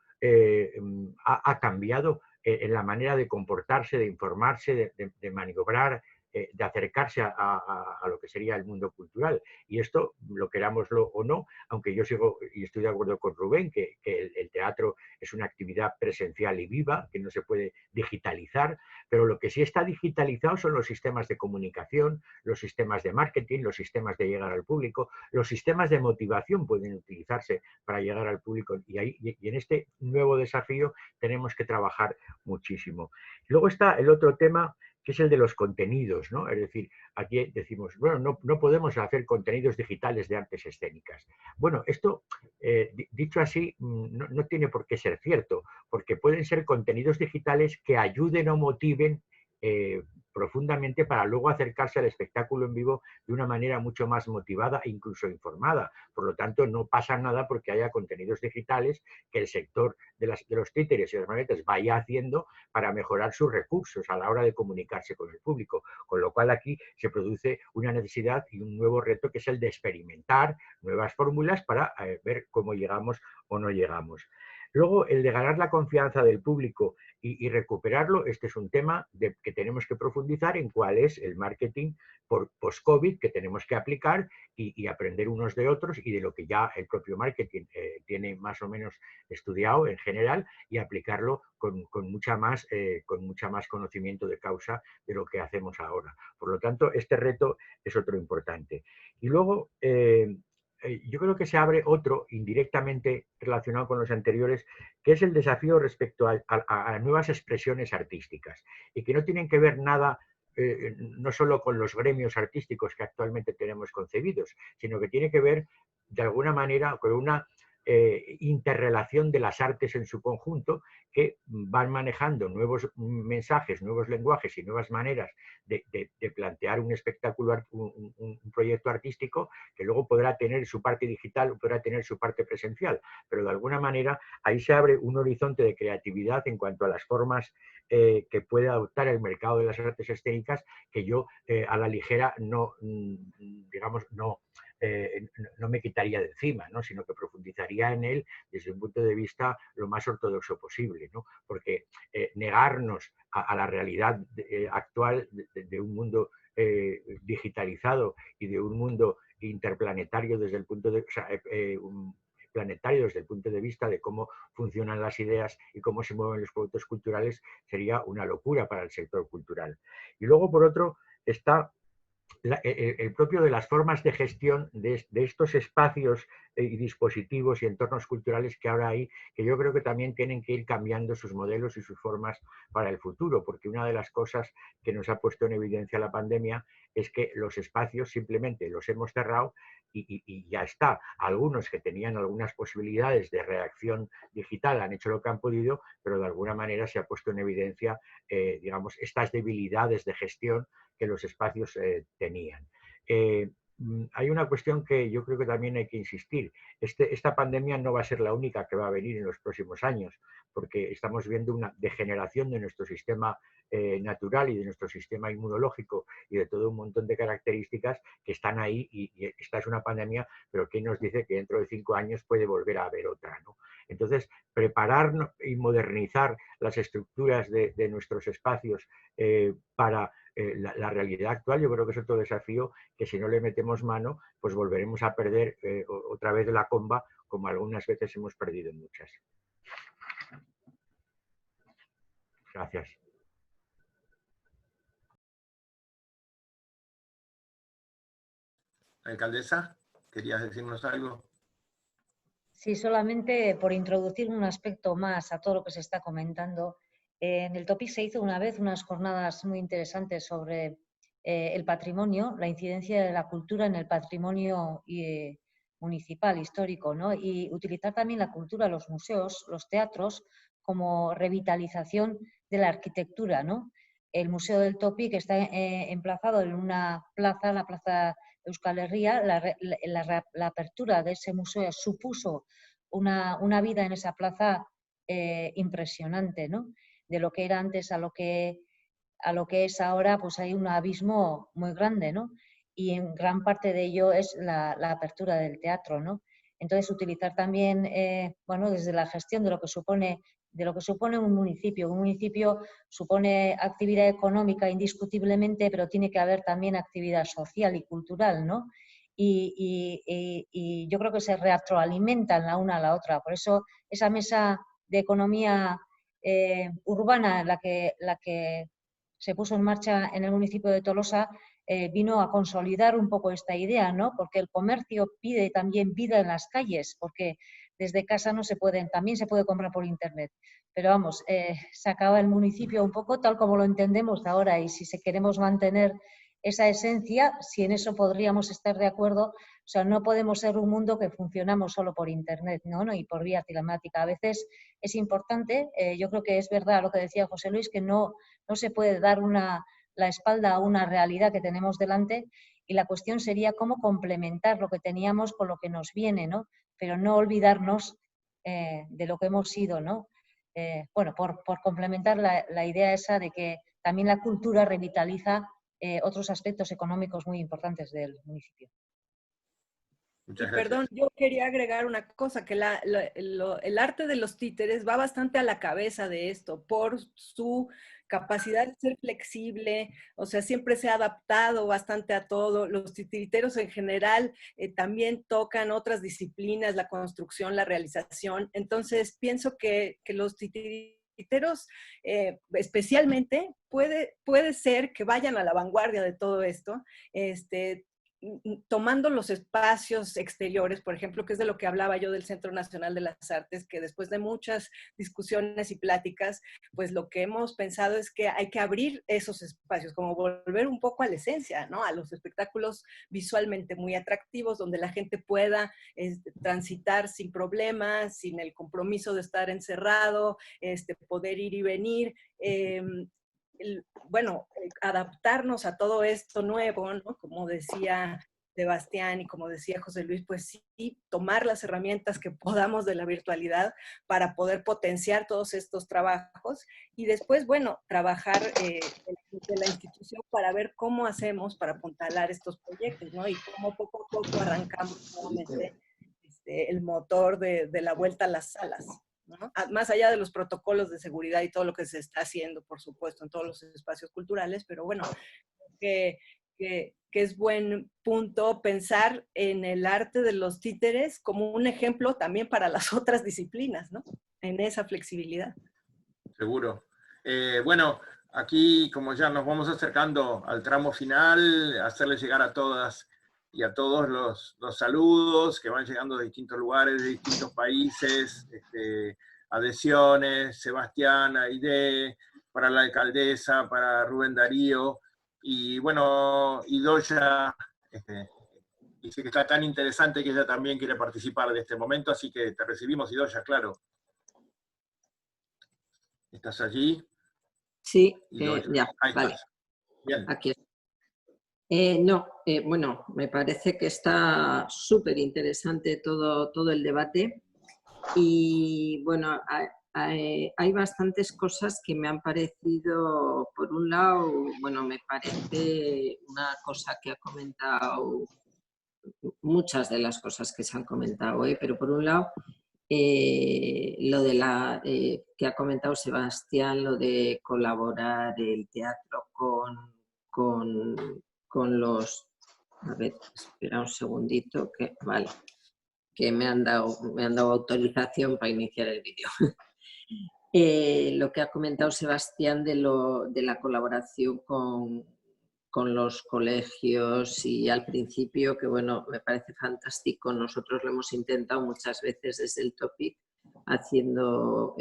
ha cambiado en la manera de comportarse, de informarse, de maniobrar, de acercarse a lo que sería el mundo cultural. Y esto, lo querámoslo o no, aunque yo sigo y estoy de acuerdo con Rubén, que el teatro es una actividad presencial y viva, que no se puede digitalizar, pero lo que sí está digitalizado son los sistemas de comunicación, los sistemas de marketing, los sistemas de llegar al público, los sistemas de motivación pueden utilizarse para llegar al público, y en este nuevo desafío tenemos que trabajar muchísimo. Luego está el otro tema, que es el de los contenidos, ¿no? Es decir, aquí decimos, bueno, no podemos hacer contenidos digitales de artes escénicas. Bueno, esto, dicho así, no tiene por qué ser cierto, porque pueden ser contenidos digitales que ayuden o motiven profundamente para luego acercarse al espectáculo en vivo de una manera mucho más motivada e incluso informada. Por lo tanto, no pasa nada porque haya contenidos digitales que el sector de los títeres y las marionetas vaya haciendo para mejorar sus recursos a la hora de comunicarse con el público. Con lo cual aquí se produce una necesidad y un nuevo reto, que es el de experimentar nuevas fórmulas para ver cómo llegamos o no llegamos. Luego, el de ganar la confianza del público y recuperarlo, este es un tema que tenemos que profundizar en cuál es el marketing post-COVID que tenemos que aplicar y aprender unos de otros y de lo que ya el propio marketing tiene más o menos estudiado en general, y aplicarlo con mucha más conocimiento de causa de lo que hacemos ahora. Por lo tanto, este reto es otro importante. Y luego, yo creo que se abre otro indirectamente relacionado con los anteriores, que es el desafío respecto a nuevas expresiones artísticas, y que no tienen que ver nada no solo con los gremios artísticos que actualmente tenemos concebidos, sino que tiene que ver de alguna manera con una interrelación de las artes en su conjunto, que van manejando nuevos mensajes, nuevos lenguajes y nuevas maneras de plantear un espectáculo, un proyecto artístico que luego podrá tener su parte digital, podrá tener su parte presencial, pero de alguna manera ahí se abre un horizonte de creatividad en cuanto a las formas que puede adoptar el mercado de las artes escénicas, que yo a la ligera no, digamos, no me quitaría de encima, ¿no? Sino que profundizaría en él desde un punto de vista lo más ortodoxo posible, ¿no? Porque negarnos a la realidad actual de un mundo digitalizado y de un mundo interplanetario desde el punto de planetario desde el punto de vista de cómo funcionan las ideas y cómo se mueven los productos culturales, sería una locura para el sector cultural. Y luego, por otro, está el propio de las formas de gestión de estos espacios y dispositivos y entornos culturales que ahora hay, que yo creo que también tienen que ir cambiando sus modelos y sus formas para el futuro, porque una de las cosas que nos ha puesto en evidencia la pandemia es que los espacios simplemente los hemos cerrado y ya está. Algunos que tenían algunas posibilidades de reacción digital han hecho lo que han podido, pero de alguna manera se ha puesto en evidencia, digamos, estas debilidades de gestión que los espacios tenían. Hay una cuestión que yo creo que también hay que insistir. Esta pandemia no va a ser la única que va a venir en los próximos años, porque estamos viendo una degeneración de nuestro sistema natural y de nuestro sistema inmunológico y de todo un montón de características que están ahí, y esta es una pandemia, pero ¿quién nos dice que dentro de 5 años puede volver a haber otra, ¿no? Entonces, preparar y modernizar las estructuras de nuestros espacios para la realidad actual, yo creo que es otro desafío que, si no le metemos mano, pues volveremos a perder otra vez la comba, como algunas veces hemos perdido en muchas. Gracias. Alcaldesa, ¿querías decirnos algo? Sí, solamente por introducir un aspecto más a todo lo que se está comentando. En el TOPIC se hizo una vez unas jornadas muy interesantes sobre el patrimonio, la incidencia de la cultura en el patrimonio municipal, histórico, ¿no? Y utilizar también la cultura, los museos, los teatros, como revitalización de la arquitectura, ¿no? El Museo del TOPIC está emplazado en una plaza, la Plaza Euskal Herria. La apertura de ese museo supuso una vida en esa plaza impresionante, ¿no? De lo que era antes a lo que es ahora, pues hay un abismo muy grande, ¿no? Y en gran parte de ello es la apertura del teatro, ¿no? Entonces, utilizar también, bueno, desde la gestión de lo que supone un municipio. Un municipio supone actividad económica indiscutiblemente, pero tiene que haber también actividad social y cultural, ¿no? Y yo creo que se retroalimentan la una a la otra. Por eso esa mesa de economía urbana, la que se puso en marcha en el municipio de Tolosa, vino a consolidar un poco esta idea, ¿no? Porque el comercio pide también vida en las calles, porque desde casa también se puede comprar por internet. Pero vamos, se acaba el municipio un poco tal como lo entendemos ahora, y si queremos mantener esa esencia, si en eso podríamos estar de acuerdo, o sea, no podemos ser un mundo que funcionamos solo por internet, ¿no? Y por vía telemática. A veces es importante, yo creo que es verdad lo que decía José Luis, que no se puede dar la espalda a una realidad que tenemos delante, y la cuestión sería cómo complementar lo que teníamos con lo que nos viene, ¿no? Pero no olvidarnos de lo que hemos sido, ¿no? Bueno, por complementar la idea esa de que también la cultura revitaliza otros aspectos económicos muy importantes del municipio. Muchas gracias. Perdón, yo quería agregar una cosa, que el arte de los títeres va bastante a la cabeza de esto, por su capacidad de ser flexible, o sea, siempre se ha adaptado bastante a todo. Los titiriteros en general también tocan otras disciplinas, la construcción, la realización. Entonces, pienso que los titiriteros especialmente puede ser que vayan a la vanguardia de todo esto, tomando los espacios exteriores, por ejemplo, que es de lo que hablaba yo del Centro Nacional de las Artes, que después de muchas discusiones y pláticas, pues lo que hemos pensado es que hay que abrir esos espacios, como volver un poco a la esencia, ¿no? A los espectáculos visualmente muy atractivos, donde la gente pueda transitar sin problemas, sin el compromiso de estar encerrado, poder ir y venir. Bueno, adaptarnos a todo esto nuevo, ¿no? Como decía Sebastián y como decía José Luis, pues sí, tomar las herramientas que podamos de la virtualidad para poder potenciar todos estos trabajos y después, bueno, trabajar de la institución para ver cómo hacemos para apuntalar estos proyectos, ¿no? Y cómo poco a poco arrancamos nuevamente el motor de la vuelta a las salas, ¿no? Más allá de los protocolos de seguridad y todo lo que se está haciendo, por supuesto, en todos los espacios culturales, pero bueno, que es buen punto pensar en el arte de los títeres como un ejemplo también para las otras disciplinas, ¿no? En esa flexibilidad. Seguro. Bueno, aquí como ya nos vamos acercando al tramo final, hacerles llegar a todas y a todos los saludos que van llegando de distintos lugares, de distintos países, adhesiones, Sebastián, Aide, para la alcaldesa, para Rubén Darío, y bueno, Idoya, dice que está tan interesante que ella también quiere participar de este momento, así que te recibimos, Idoya, claro. ¿Estás allí? Sí, Idoya. ya, Ahí vale. estás. Bien. Aquí estoy. Bueno, me parece que está súper interesante todo el debate y bueno, hay bastantes cosas que me han parecido, por un lado, bueno, me parece una cosa que ha comentado, muchas de las cosas que se han comentado hoy, pero por un lado, lo de que ha comentado Sebastián, lo de colaborar el teatro con los... A ver, espera un segundito, que vale, que me han dado autorización para iniciar el vídeo. Lo que ha comentado Sebastián de la colaboración con los colegios y al principio, que bueno, me parece fantástico. Nosotros lo hemos intentado muchas veces desde el Topic, haciendo,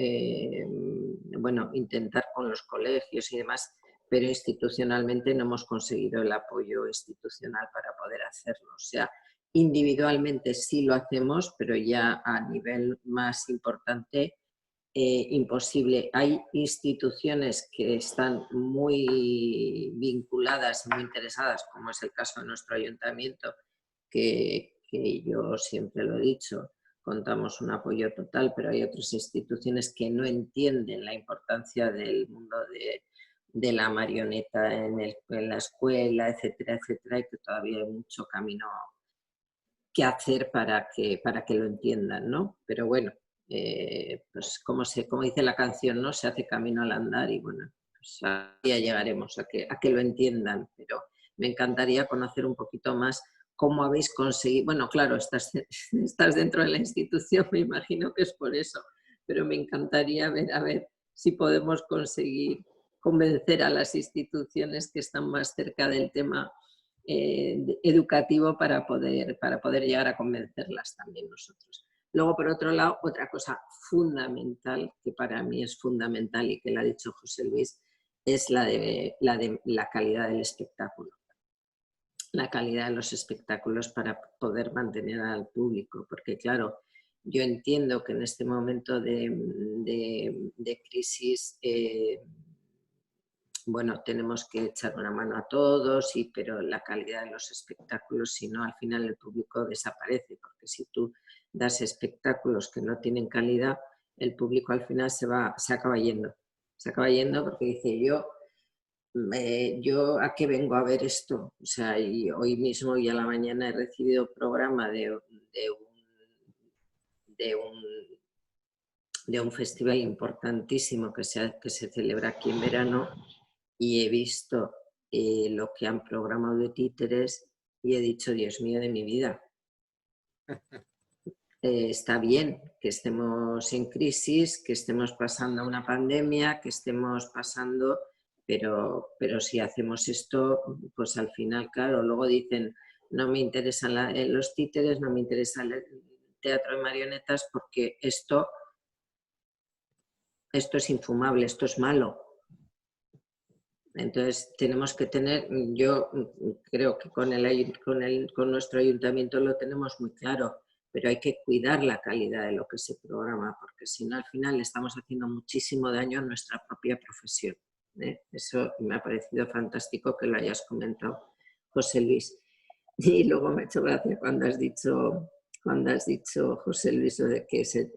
bueno, intentar con los colegios y demás, pero institucionalmente no hemos conseguido el apoyo institucional para poder hacerlo. O sea, individualmente sí lo hacemos, pero ya a nivel más importante, imposible. Hay instituciones que están muy vinculadas y muy interesadas, como es el caso de nuestro ayuntamiento, que yo siempre lo he dicho, contamos un apoyo total, pero hay otras instituciones que no entienden la importancia del mundo de la marioneta en la escuela, etcétera, etcétera, y que todavía hay mucho camino que hacer para que lo entiendan, ¿no? Pero bueno, pues como dice la canción, ¿no? Se hace camino al andar y bueno, pues ya llegaremos a que lo entiendan, pero me encantaría conocer un poquito más cómo habéis conseguido. Bueno, claro, estás dentro de la institución, me imagino que es por eso, pero me encantaría ver si podemos conseguir convencer a las instituciones que están más cerca del tema educativo para poder llegar a convencerlas también nosotros. Luego, por otro lado, otra cosa fundamental, que para mí es fundamental y que la ha dicho José Luis, es la calidad del espectáculo. La calidad de los espectáculos para poder mantener al público, porque claro, yo entiendo que en este momento de crisis, bueno, tenemos que echar una mano a todos, pero la calidad de los espectáculos, si no, al final el público desaparece, porque si tú das espectáculos que no tienen calidad, el público al final se acaba yendo. Se acaba yendo porque dice, yo ¿a qué vengo a ver esto? O sea, y hoy mismo y a la mañana he recibido programa de un festival importantísimo que se celebra aquí en verano, y he visto lo que han programado de títeres y he dicho, Dios mío de mi vida, está bien que estemos en crisis, que estemos pasando una pandemia, que estemos pasando, pero si hacemos esto, pues al final, claro, luego dicen, no me interesan los títeres, no me interesa el teatro de marionetas, porque esto es infumable, esto es malo. Entonces tenemos que tener, yo creo que con nuestro ayuntamiento lo tenemos muy claro, pero hay que cuidar la calidad de lo que se programa, porque si no al final le estamos haciendo muchísimo daño a nuestra propia profesión. Eso me ha parecido fantástico que lo hayas comentado, José Luis. Y luego me ha hecho gracia cuando has dicho, José Luis, de que se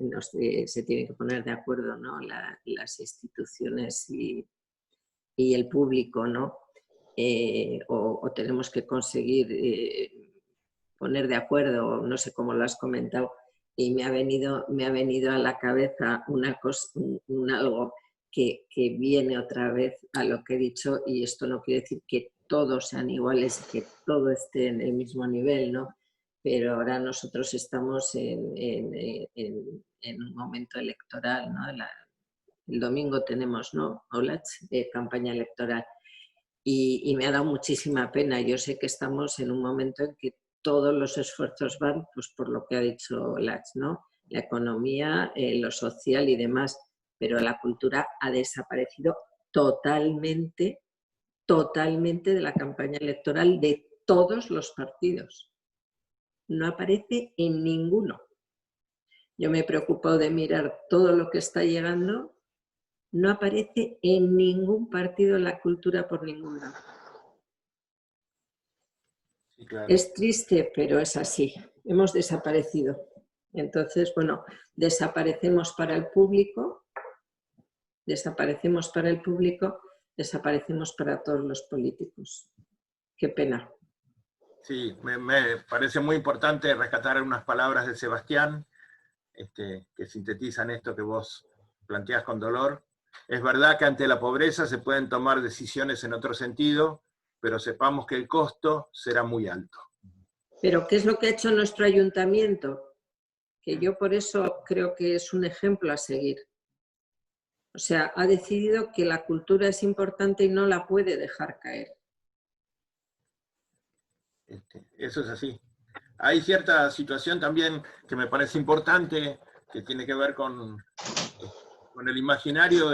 tienen que poner de acuerdo, ¿no? Las instituciones y el público, ¿no? O tenemos que conseguir poner de acuerdo, no sé cómo lo has comentado, y me ha venido a la cabeza algo que viene otra vez a lo que he dicho, y esto no quiere decir que todos sean iguales, que todo esté en el mismo nivel, ¿no? Pero ahora nosotros estamos en un momento electoral, ¿no? El domingo tenemos, ¿no? Campaña electoral. Y me ha dado muchísima pena. Yo sé que estamos en un momento en que todos los esfuerzos van, pues por lo que ha dicho Lach, ¿no? La economía, lo social y demás, pero la cultura ha desaparecido totalmente de la campaña electoral de todos los partidos. No aparece en ninguno. Yo me preocupo de mirar todo lo que está llegando. No aparece en ningún partido la cultura por ningún lado. Sí, claro. Es triste, pero es así. Hemos desaparecido. Entonces, bueno, desaparecemos para el público, desaparecemos para todos los políticos. Qué pena. Sí, me parece muy importante rescatar unas palabras de Sebastián, que sintetizan esto que vos planteás con dolor. Es verdad que ante la pobreza se pueden tomar decisiones en otro sentido, pero sepamos que el costo será muy alto. Pero ¿qué es lo que ha hecho nuestro ayuntamiento? Que yo por eso creo que es un ejemplo a seguir. O sea, ha decidido que la cultura es importante y no la puede dejar caer. Eso es así. Hay cierta situación también que me parece importante, que tiene que ver con el imaginario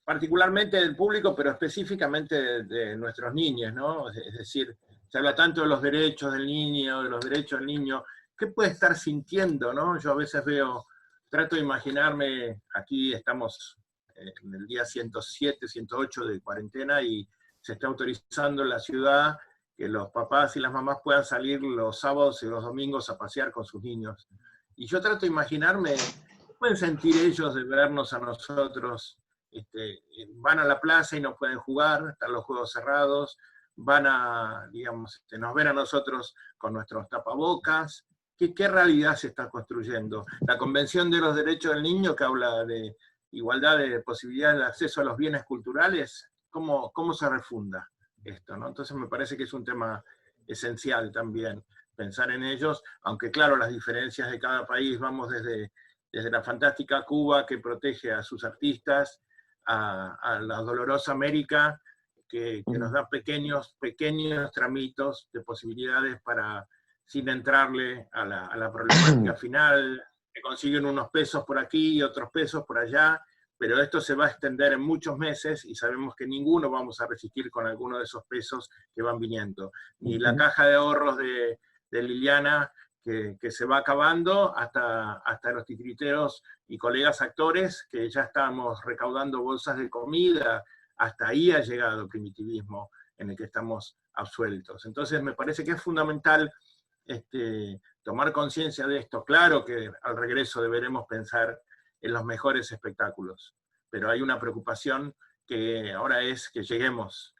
particularmente del público, pero específicamente de nuestros niños, ¿no? Es decir, se habla tanto de los derechos del niño, de los derechos del niño. ¿Qué puede estar sintiendo, no? Yo a veces trato de imaginarme, aquí estamos en el día 107, 108 de cuarentena y se está autorizando en la ciudad que los papás y las mamás puedan salir los sábados y los domingos a pasear con sus niños. Y yo trato de imaginarme, ¿qué pueden sentir ellos de vernos a nosotros? Van a la plaza y no pueden jugar, están los juegos cerrados, nos ven a nosotros con nuestros tapabocas. ¿Qué realidad se está construyendo? La Convención de los Derechos del Niño, que habla de igualdad de posibilidades de acceso a los bienes culturales, ¿cómo se refunda esto, ¿no? Entonces me parece que es un tema esencial también pensar en ellos, aunque claro, las diferencias de cada país, vamos desde la fantástica Cuba, que protege a sus artistas, a la dolorosa América, que nos da pequeños tramitos de posibilidades para, sin entrarle a la problemática final, que consiguen unos pesos por aquí y otros pesos por allá, pero esto se va a extender en muchos meses y sabemos que ninguno vamos a resistir con alguno de esos pesos que van viniendo. Ni la caja de ahorros de Liliana, que se va acabando, hasta los titiriteros y colegas actores, que ya estamos recaudando bolsas de comida. Hasta ahí ha llegado el primitivismo en el que estamos absueltos. Entonces me parece que es fundamental tomar conciencia de esto. Claro que al regreso deberemos pensar en los mejores espectáculos, pero hay una preocupación que ahora es que lleguemos.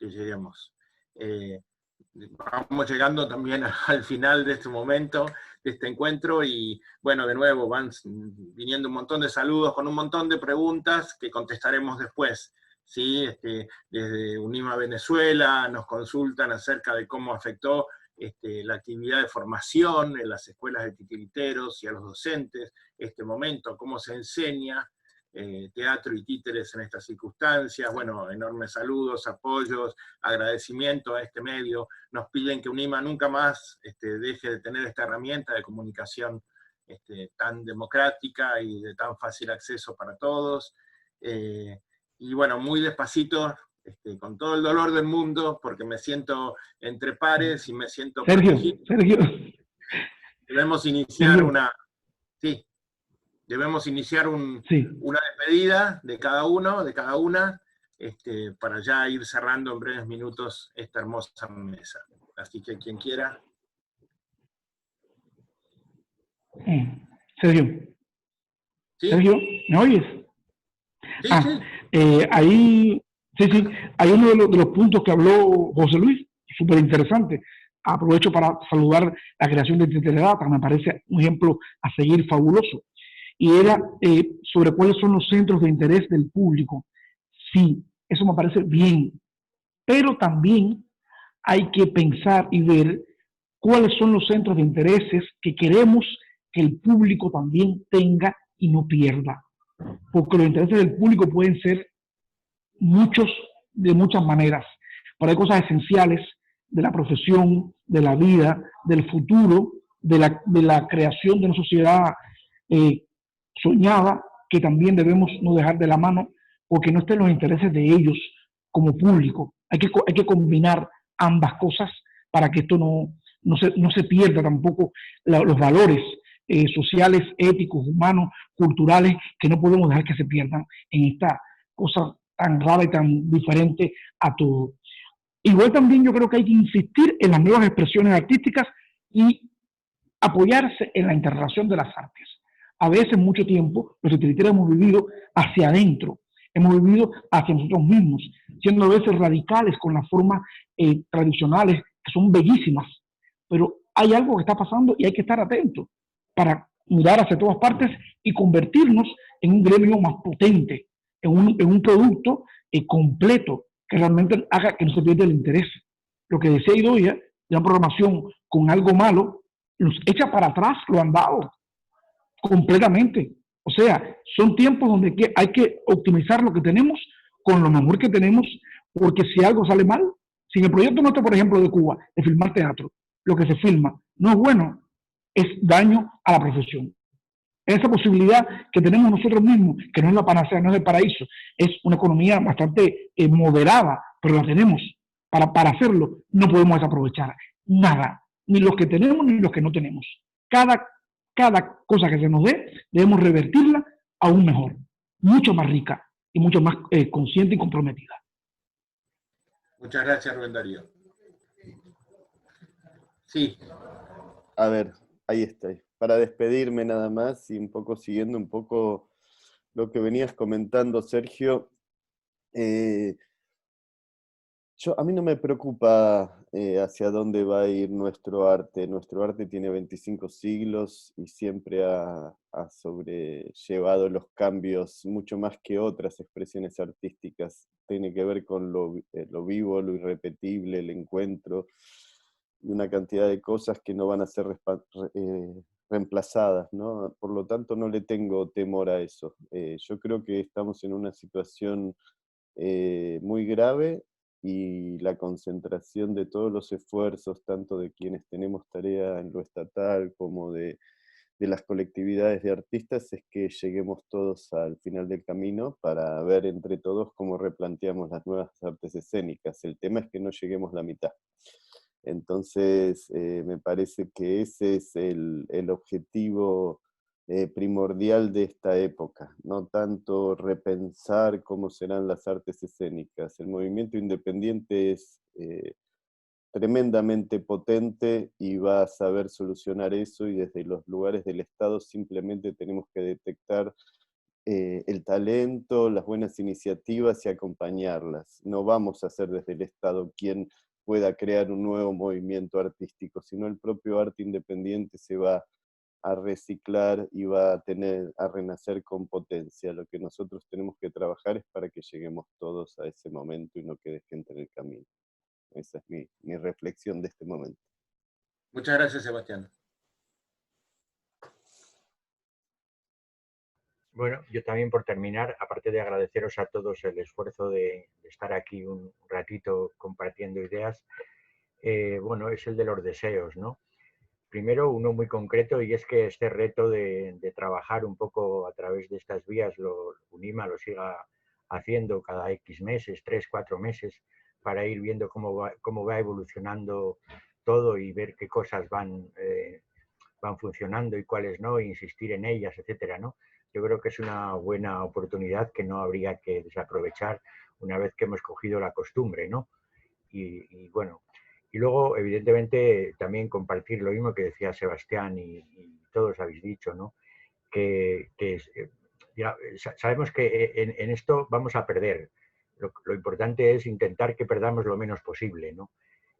Vamos llegando también al final de este momento, de este encuentro, y bueno, de nuevo van viniendo un montón de saludos con un montón de preguntas que contestaremos después. ¿Sí? Desde UNIMA Venezuela nos consultan acerca de cómo afectó la actividad de formación en las escuelas de titiriteros y a los docentes, este momento, cómo se enseña, teatro y títeres en estas circunstancias. Bueno, enormes saludos, apoyos, agradecimiento a este medio. Nos piden que UNIMA nunca más deje de tener esta herramienta de comunicación tan democrática y de tan fácil acceso para todos. Y bueno, muy despacito, con todo el dolor del mundo, porque me siento entre pares y me siento protegido. Sergio. Debemos iniciar Sergio. una... Sí. Debemos iniciar Sí. una despedida de cada uno, de cada una, para ya ir cerrando en breves minutos esta hermosa mesa. Así que quien quiera. Sergio. ¿Sí? Sergio, ¿me oyes? Sí, sí. Ahí, sí, hay uno de los puntos que habló José Luis, súper interesante. Aprovecho para saludar la creación de Titeredata, me parece un ejemplo a seguir fabuloso. Y era sobre cuáles son los centros de interés del público. Sí, eso me parece bien, pero también hay que pensar y ver cuáles son los centros de intereses que queremos que el público también tenga y no pierda. Porque los intereses del público pueden ser muchos, de muchas maneras, pero hay cosas esenciales de la profesión, de la vida, del futuro, de la creación de una sociedad soñada, que también debemos no dejar de la mano, porque no estén los intereses de ellos como público. Hay que combinar ambas cosas para que esto no se pierda tampoco los valores sociales, éticos, humanos, culturales, que no podemos dejar que se pierdan en esta cosa tan rara y tan diferente a todo. Igual también yo creo que hay que insistir en las nuevas expresiones artísticas y apoyarse en la interrelación de las artes. A veces, mucho tiempo, los titiriteros hemos vivido hacia adentro, hemos vivido hacia nosotros mismos, siendo a veces radicales con las formas tradicionales, que son bellísimas, pero hay algo que está pasando y hay que estar atentos para mirar hacia todas partes y convertirnos en un gremio más potente, en un producto completo, que realmente haga que no se pierda el interés. Lo que decía Idoia, de una programación con algo malo, nos echa para atrás lo andado, completamente. O sea, son tiempos donde hay que optimizar lo que tenemos con lo mejor que tenemos, porque si algo sale mal, si en el proyecto nuestro, por ejemplo, de Cuba, de filmar teatro, lo que se filma no es bueno, es daño a la profesión. Esa posibilidad que tenemos nosotros mismos, que no es la panacea, no es el paraíso, es una economía bastante moderada, pero la tenemos. Para hacerlo no podemos desaprovechar nada, ni los que tenemos ni los que no tenemos. Cada cosa que se nos dé, debemos revertirla aún mejor, mucho más rica y mucho más consciente y comprometida. Muchas gracias, Rubén Darío. Sí. A ver, ahí estoy. Para despedirme nada más y un poco siguiendo un poco lo que venías comentando, Sergio, a mí no me preocupa hacia dónde va a ir nuestro arte. Nuestro arte tiene 25 siglos y siempre ha sobrellevado los cambios mucho más que otras expresiones artísticas. Tiene que ver con lo vivo, lo irrepetible, el encuentro, y una cantidad de cosas que no van a ser reemplazadas, ¿no? Por lo tanto, no le tengo temor a eso. Yo creo que estamos en una situación muy grave, y la concentración de todos los esfuerzos, tanto de quienes tenemos tarea en lo estatal como de las colectividades de artistas, es que lleguemos todos al final del camino para ver entre todos cómo replanteamos las nuevas artes escénicas. El tema es que no lleguemos la mitad. Entonces, me parece que ese es el objetivo primordial de esta época, no tanto repensar cómo serán las artes escénicas. El movimiento independiente es tremendamente potente y va a saber solucionar eso, y desde los lugares del Estado simplemente tenemos que detectar el talento, las buenas iniciativas y acompañarlas. No vamos a ser desde el Estado quien pueda crear un nuevo movimiento artístico, sino el propio arte independiente se va a reciclar y va a renacer con potencia. Lo que nosotros tenemos que trabajar es para que lleguemos todos a ese momento y no quede gente en el camino. Esa es mi reflexión de este momento. Muchas gracias, Sebastián. Bueno, yo también por terminar, aparte de agradeceros a todos el esfuerzo de estar aquí un ratito compartiendo ideas, bueno, es el de los deseos, ¿no? Primero, uno muy concreto, y es que este reto de trabajar un poco a través de estas vías, UNIMA lo siga haciendo cada X meses, 3, 4 meses, para ir viendo cómo va evolucionando todo y ver qué cosas van funcionando y cuáles no, e insistir en ellas, etcétera, ¿no? Yo creo que es una buena oportunidad que no habría que desaprovechar una vez que hemos cogido la costumbre, ¿no? Y bueno, y luego, evidentemente, también compartir lo mismo que decía Sebastián y todos habéis dicho, ¿no? Ya, sabemos que en esto vamos a perder. Lo importante es intentar que perdamos lo menos posible, ¿no?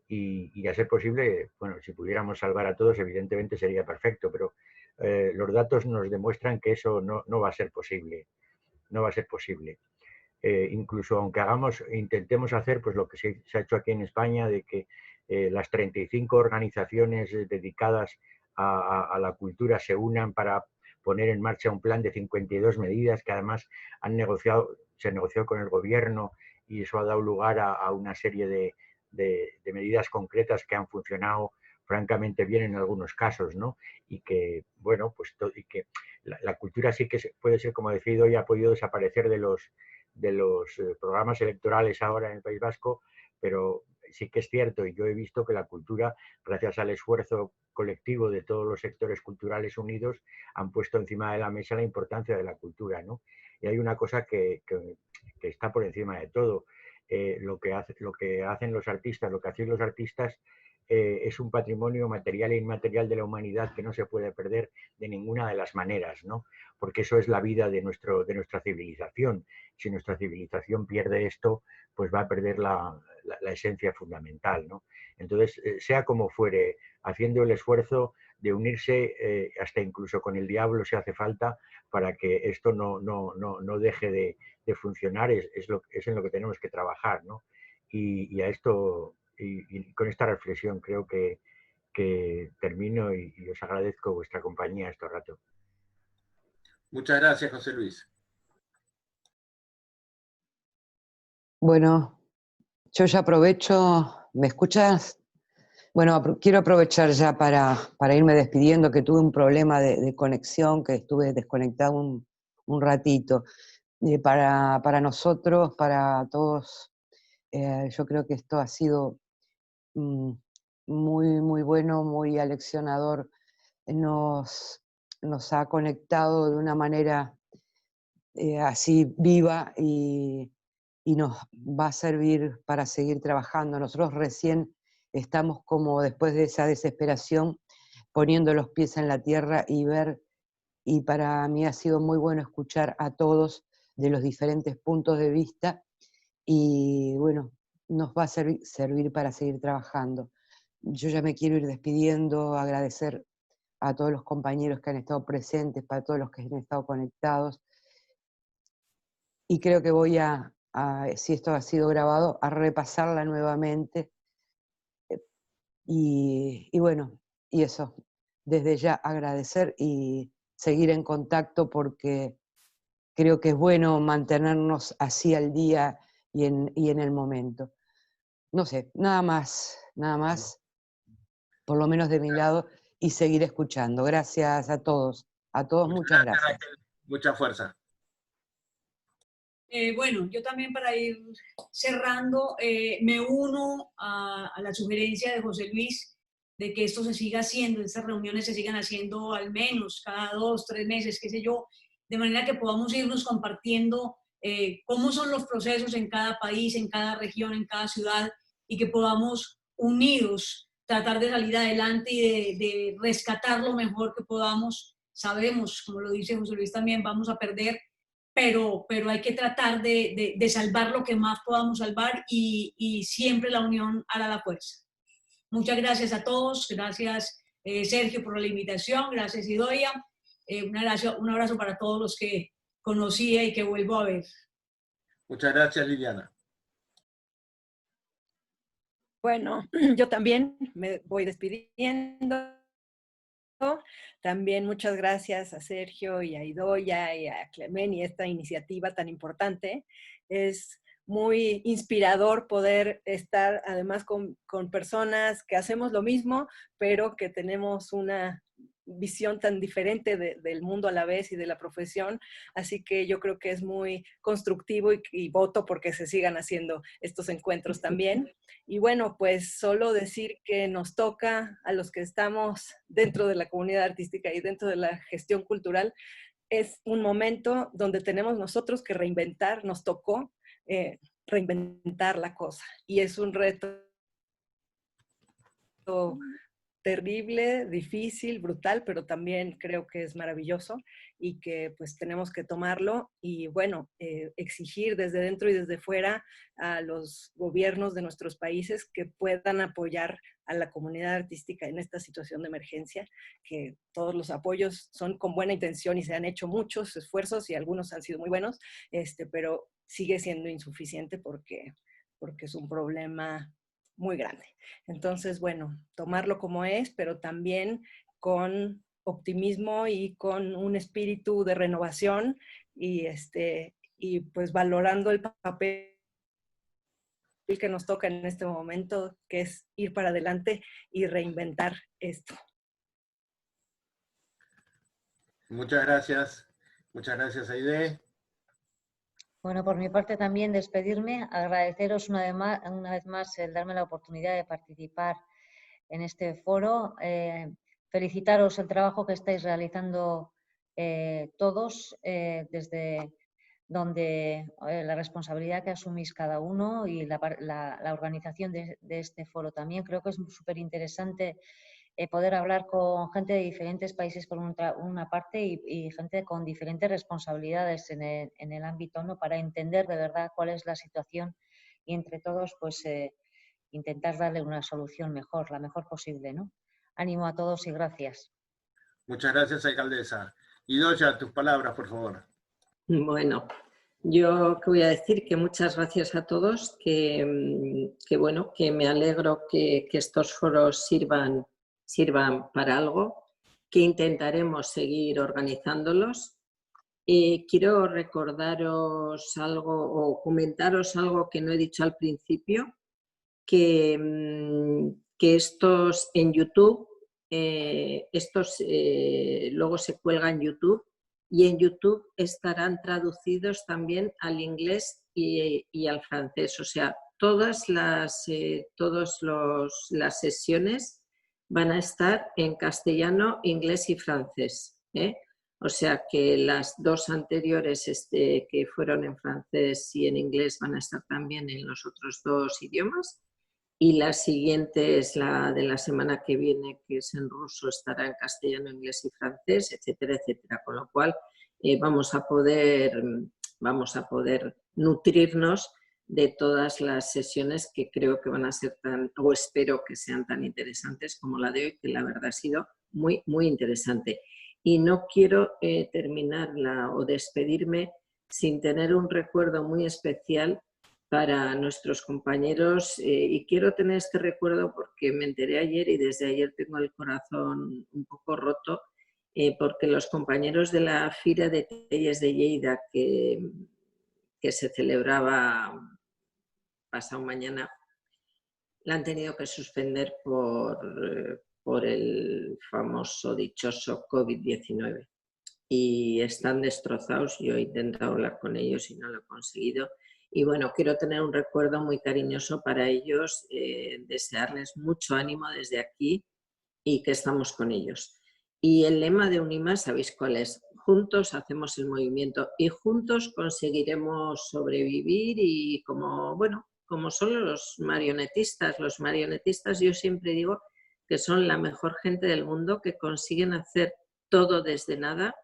Y a ser posible, bueno, si pudiéramos salvar a todos, evidentemente sería perfecto, pero los datos nos demuestran que eso no va a ser posible. No va a ser posible. Incluso aunque intentemos hacer pues lo que se ha hecho aquí en España, de que las 35 organizaciones dedicadas a la cultura se unan para poner en marcha un plan de 52 medidas que además se negoció con el gobierno, y eso ha dado lugar a una serie de medidas concretas que han funcionado francamente bien en algunos casos, ¿no? Y que, bueno, pues y que la cultura sí que puede ser, como decía hoy, ha podido desaparecer de los programas electorales ahora en el País Vasco, pero sí que es cierto, y yo he visto que la cultura, gracias al esfuerzo colectivo de todos los sectores culturales unidos, han puesto encima de la mesa la importancia de la cultura, ¿no? Y hay una cosa que está por encima de todo. Lo que hacen los artistas, lo que hacen los artistas es un patrimonio material e inmaterial de la humanidad que no se puede perder de ninguna de las maneras, ¿no? Porque eso es la vida de nuestra civilización. Si nuestra civilización pierde esto, pues va a perder la esencia fundamental, ¿no? Entonces, sea como fuere, haciendo el esfuerzo de unirse hasta incluso con el diablo si hace falta, para que esto no deje de funcionar, es en lo que tenemos que trabajar, ¿no? Y a esto, y con esta reflexión creo que termino, y os agradezco vuestra compañía este rato. Muchas gracias, José Luis. Bueno, yo ya aprovecho, ¿me escuchas? Bueno, quiero aprovechar ya para irme despidiendo, que tuve un problema de conexión, que estuve desconectado un ratito. Para nosotros, para todos, yo creo que esto ha sido muy, muy bueno, muy aleccionador. Nos ha conectado de una manera así viva, y nos va a servir para seguir trabajando. Nosotros recién estamos, como después de esa desesperación, poniendo los pies en la tierra y para mí ha sido muy bueno escuchar a todos de los diferentes puntos de vista, y bueno, nos va a servir para seguir trabajando. Yo ya me quiero ir despidiendo, agradecer a todos los compañeros que han estado presentes, para todos los que han estado conectados, y creo que voy si esto ha sido grabado, a repasarla nuevamente. Y bueno, y eso, desde ya agradecer y seguir en contacto, porque creo que es bueno mantenernos así al día y en el momento. No sé, nada más, por lo menos de mi lado, y seguir escuchando. Gracias a todos, muchas gracias. Mucha fuerza. Bueno, yo también, para ir cerrando, me uno a la sugerencia de José Luis de que esto se siga haciendo, estas reuniones se sigan haciendo al menos cada 2, 3 meses, qué sé yo, de manera que podamos irnos compartiendo cómo son los procesos en cada país, en cada región, en cada ciudad, y que podamos unidos tratar de salir adelante y de rescatar lo mejor que podamos. Sabemos, como lo dice José Luis también, vamos a perder, pero hay que tratar de salvar lo que más podamos salvar, y siempre la unión hará la fuerza. Muchas gracias a todos, gracias Sergio por la invitación, gracias Idoia, un abrazo para todos los que conocía y que vuelvo a ver. Muchas gracias, Liliana. Bueno, yo también me voy despidiendo. También muchas gracias a Sergio y a Idoia y a Clemen y esta iniciativa tan importante. Es muy inspirador poder estar además con personas que hacemos lo mismo, pero que tenemos una visión tan diferente del mundo a la vez y de la profesión, así que yo creo que es muy constructivo y voto porque se sigan haciendo estos encuentros también. Y bueno, pues solo decir que nos toca a los que estamos dentro de la comunidad artística y dentro de la gestión cultural, es un momento donde tenemos nosotros que reinventar, nos tocó reinventar la cosa, y es un reto terrible, difícil, brutal, pero también creo que es maravilloso y que pues tenemos que tomarlo y bueno, exigir desde dentro y desde fuera a los gobiernos de nuestros países que puedan apoyar a la comunidad artística en esta situación de emergencia, que todos los apoyos son con buena intención y se han hecho muchos esfuerzos y algunos han sido muy buenos, pero sigue siendo insuficiente porque es un problema muy grande. Entonces, bueno, tomarlo como es, pero también con optimismo y con un espíritu de renovación y pues valorando el papel que nos toca en este momento, que es ir para adelante y reinventar esto. Muchas gracias Aide. Bueno, por mi parte también despedirme, agradeceros una vez más el darme la oportunidad de participar en este foro, felicitaros el trabajo que estáis realizando todos desde donde la responsabilidad que asumís cada uno y la organización de este foro también. Creo que es súper interesante poder hablar con gente de diferentes países por una parte y gente con diferentes responsabilidades en el ámbito, ¿no? Para entender de verdad cuál es la situación y entre todos pues intentar darle una solución mejor, la mejor posible, ¿no? Ánimo a todos y gracias. Muchas gracias, alcaldesa. Idoia, tus palabras, por favor. Bueno, yo que voy a decir que muchas gracias a todos, que bueno, que me alegro que estos foros sirvan para algo, que intentaremos seguir organizándolos. Quiero recordaros algo o comentaros algo que no he dicho al principio, que estos en YouTube, luego se cuelgan en YouTube y en YouTube estarán traducidos también al inglés y al francés. O sea, todas las sesiones van a estar en castellano, inglés y francés, ¿eh? O sea que las dos anteriores que fueron en francés y en inglés van a estar también en los otros dos idiomas. Y la siguiente es la de la semana que viene, que es en ruso, estará en castellano, inglés y francés, etcétera, etcétera. Con lo cual vamos a poder nutrirnos de todas las sesiones que creo que van a ser o espero que sean tan interesantes como la de hoy, que la verdad ha sido muy, muy interesante. Y no quiero terminarla o despedirme sin tener un recuerdo muy especial para nuestros compañeros y quiero tener este recuerdo porque me enteré ayer y desde ayer tengo el corazón un poco roto porque los compañeros de la Fira de Telles de Lleida que se celebraba pasado mañana la han tenido que suspender por el famoso dichoso COVID-19 y están destrozados. Yo he intentado hablar con ellos y no lo he conseguido. Y bueno, quiero tener un recuerdo muy cariñoso para ellos, desearles mucho ánimo desde aquí y que estamos con ellos. Y el lema de UNIMA, ¿sabéis cuál es? Juntos hacemos el movimiento y juntos conseguiremos sobrevivir y como son los marionetistas yo siempre digo que son la mejor gente del mundo, que consiguen hacer todo desde nada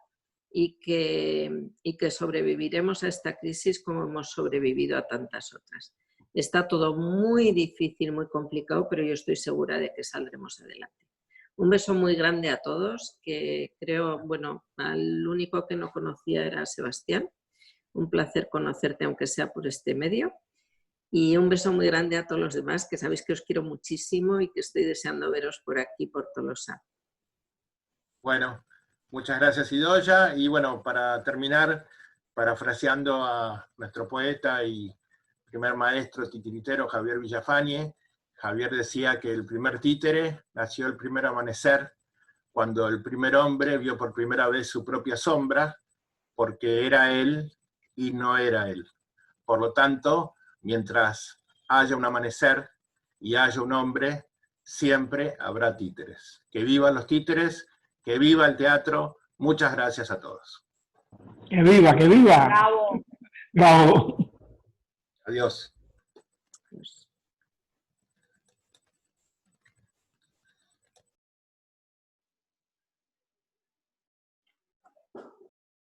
y que sobreviviremos a esta crisis como hemos sobrevivido a tantas otras. Está todo muy difícil, muy complicado, pero yo estoy segura de que saldremos adelante. Un beso muy grande a todos, que creo, al único que no conocía era Sebastián. Un placer conocerte, aunque sea por este medio. Y un beso muy grande a todos los demás, que sabéis que os quiero muchísimo y que estoy deseando veros por aquí, por Tolosa. Bueno, muchas gracias Idoya, y bueno, para terminar, parafraseando a nuestro poeta y primer maestro titiritero Javier Villafañe, Javier decía que el primer títere nació el primer amanecer, cuando el primer hombre vio por primera vez su propia sombra, porque era él y no era él. Por lo tanto, mientras haya un amanecer y haya un hombre, siempre habrá títeres. Que vivan los títeres, que viva el teatro. Muchas gracias a todos. ¡Que viva, que viva! Bravo. Bravo. Adiós.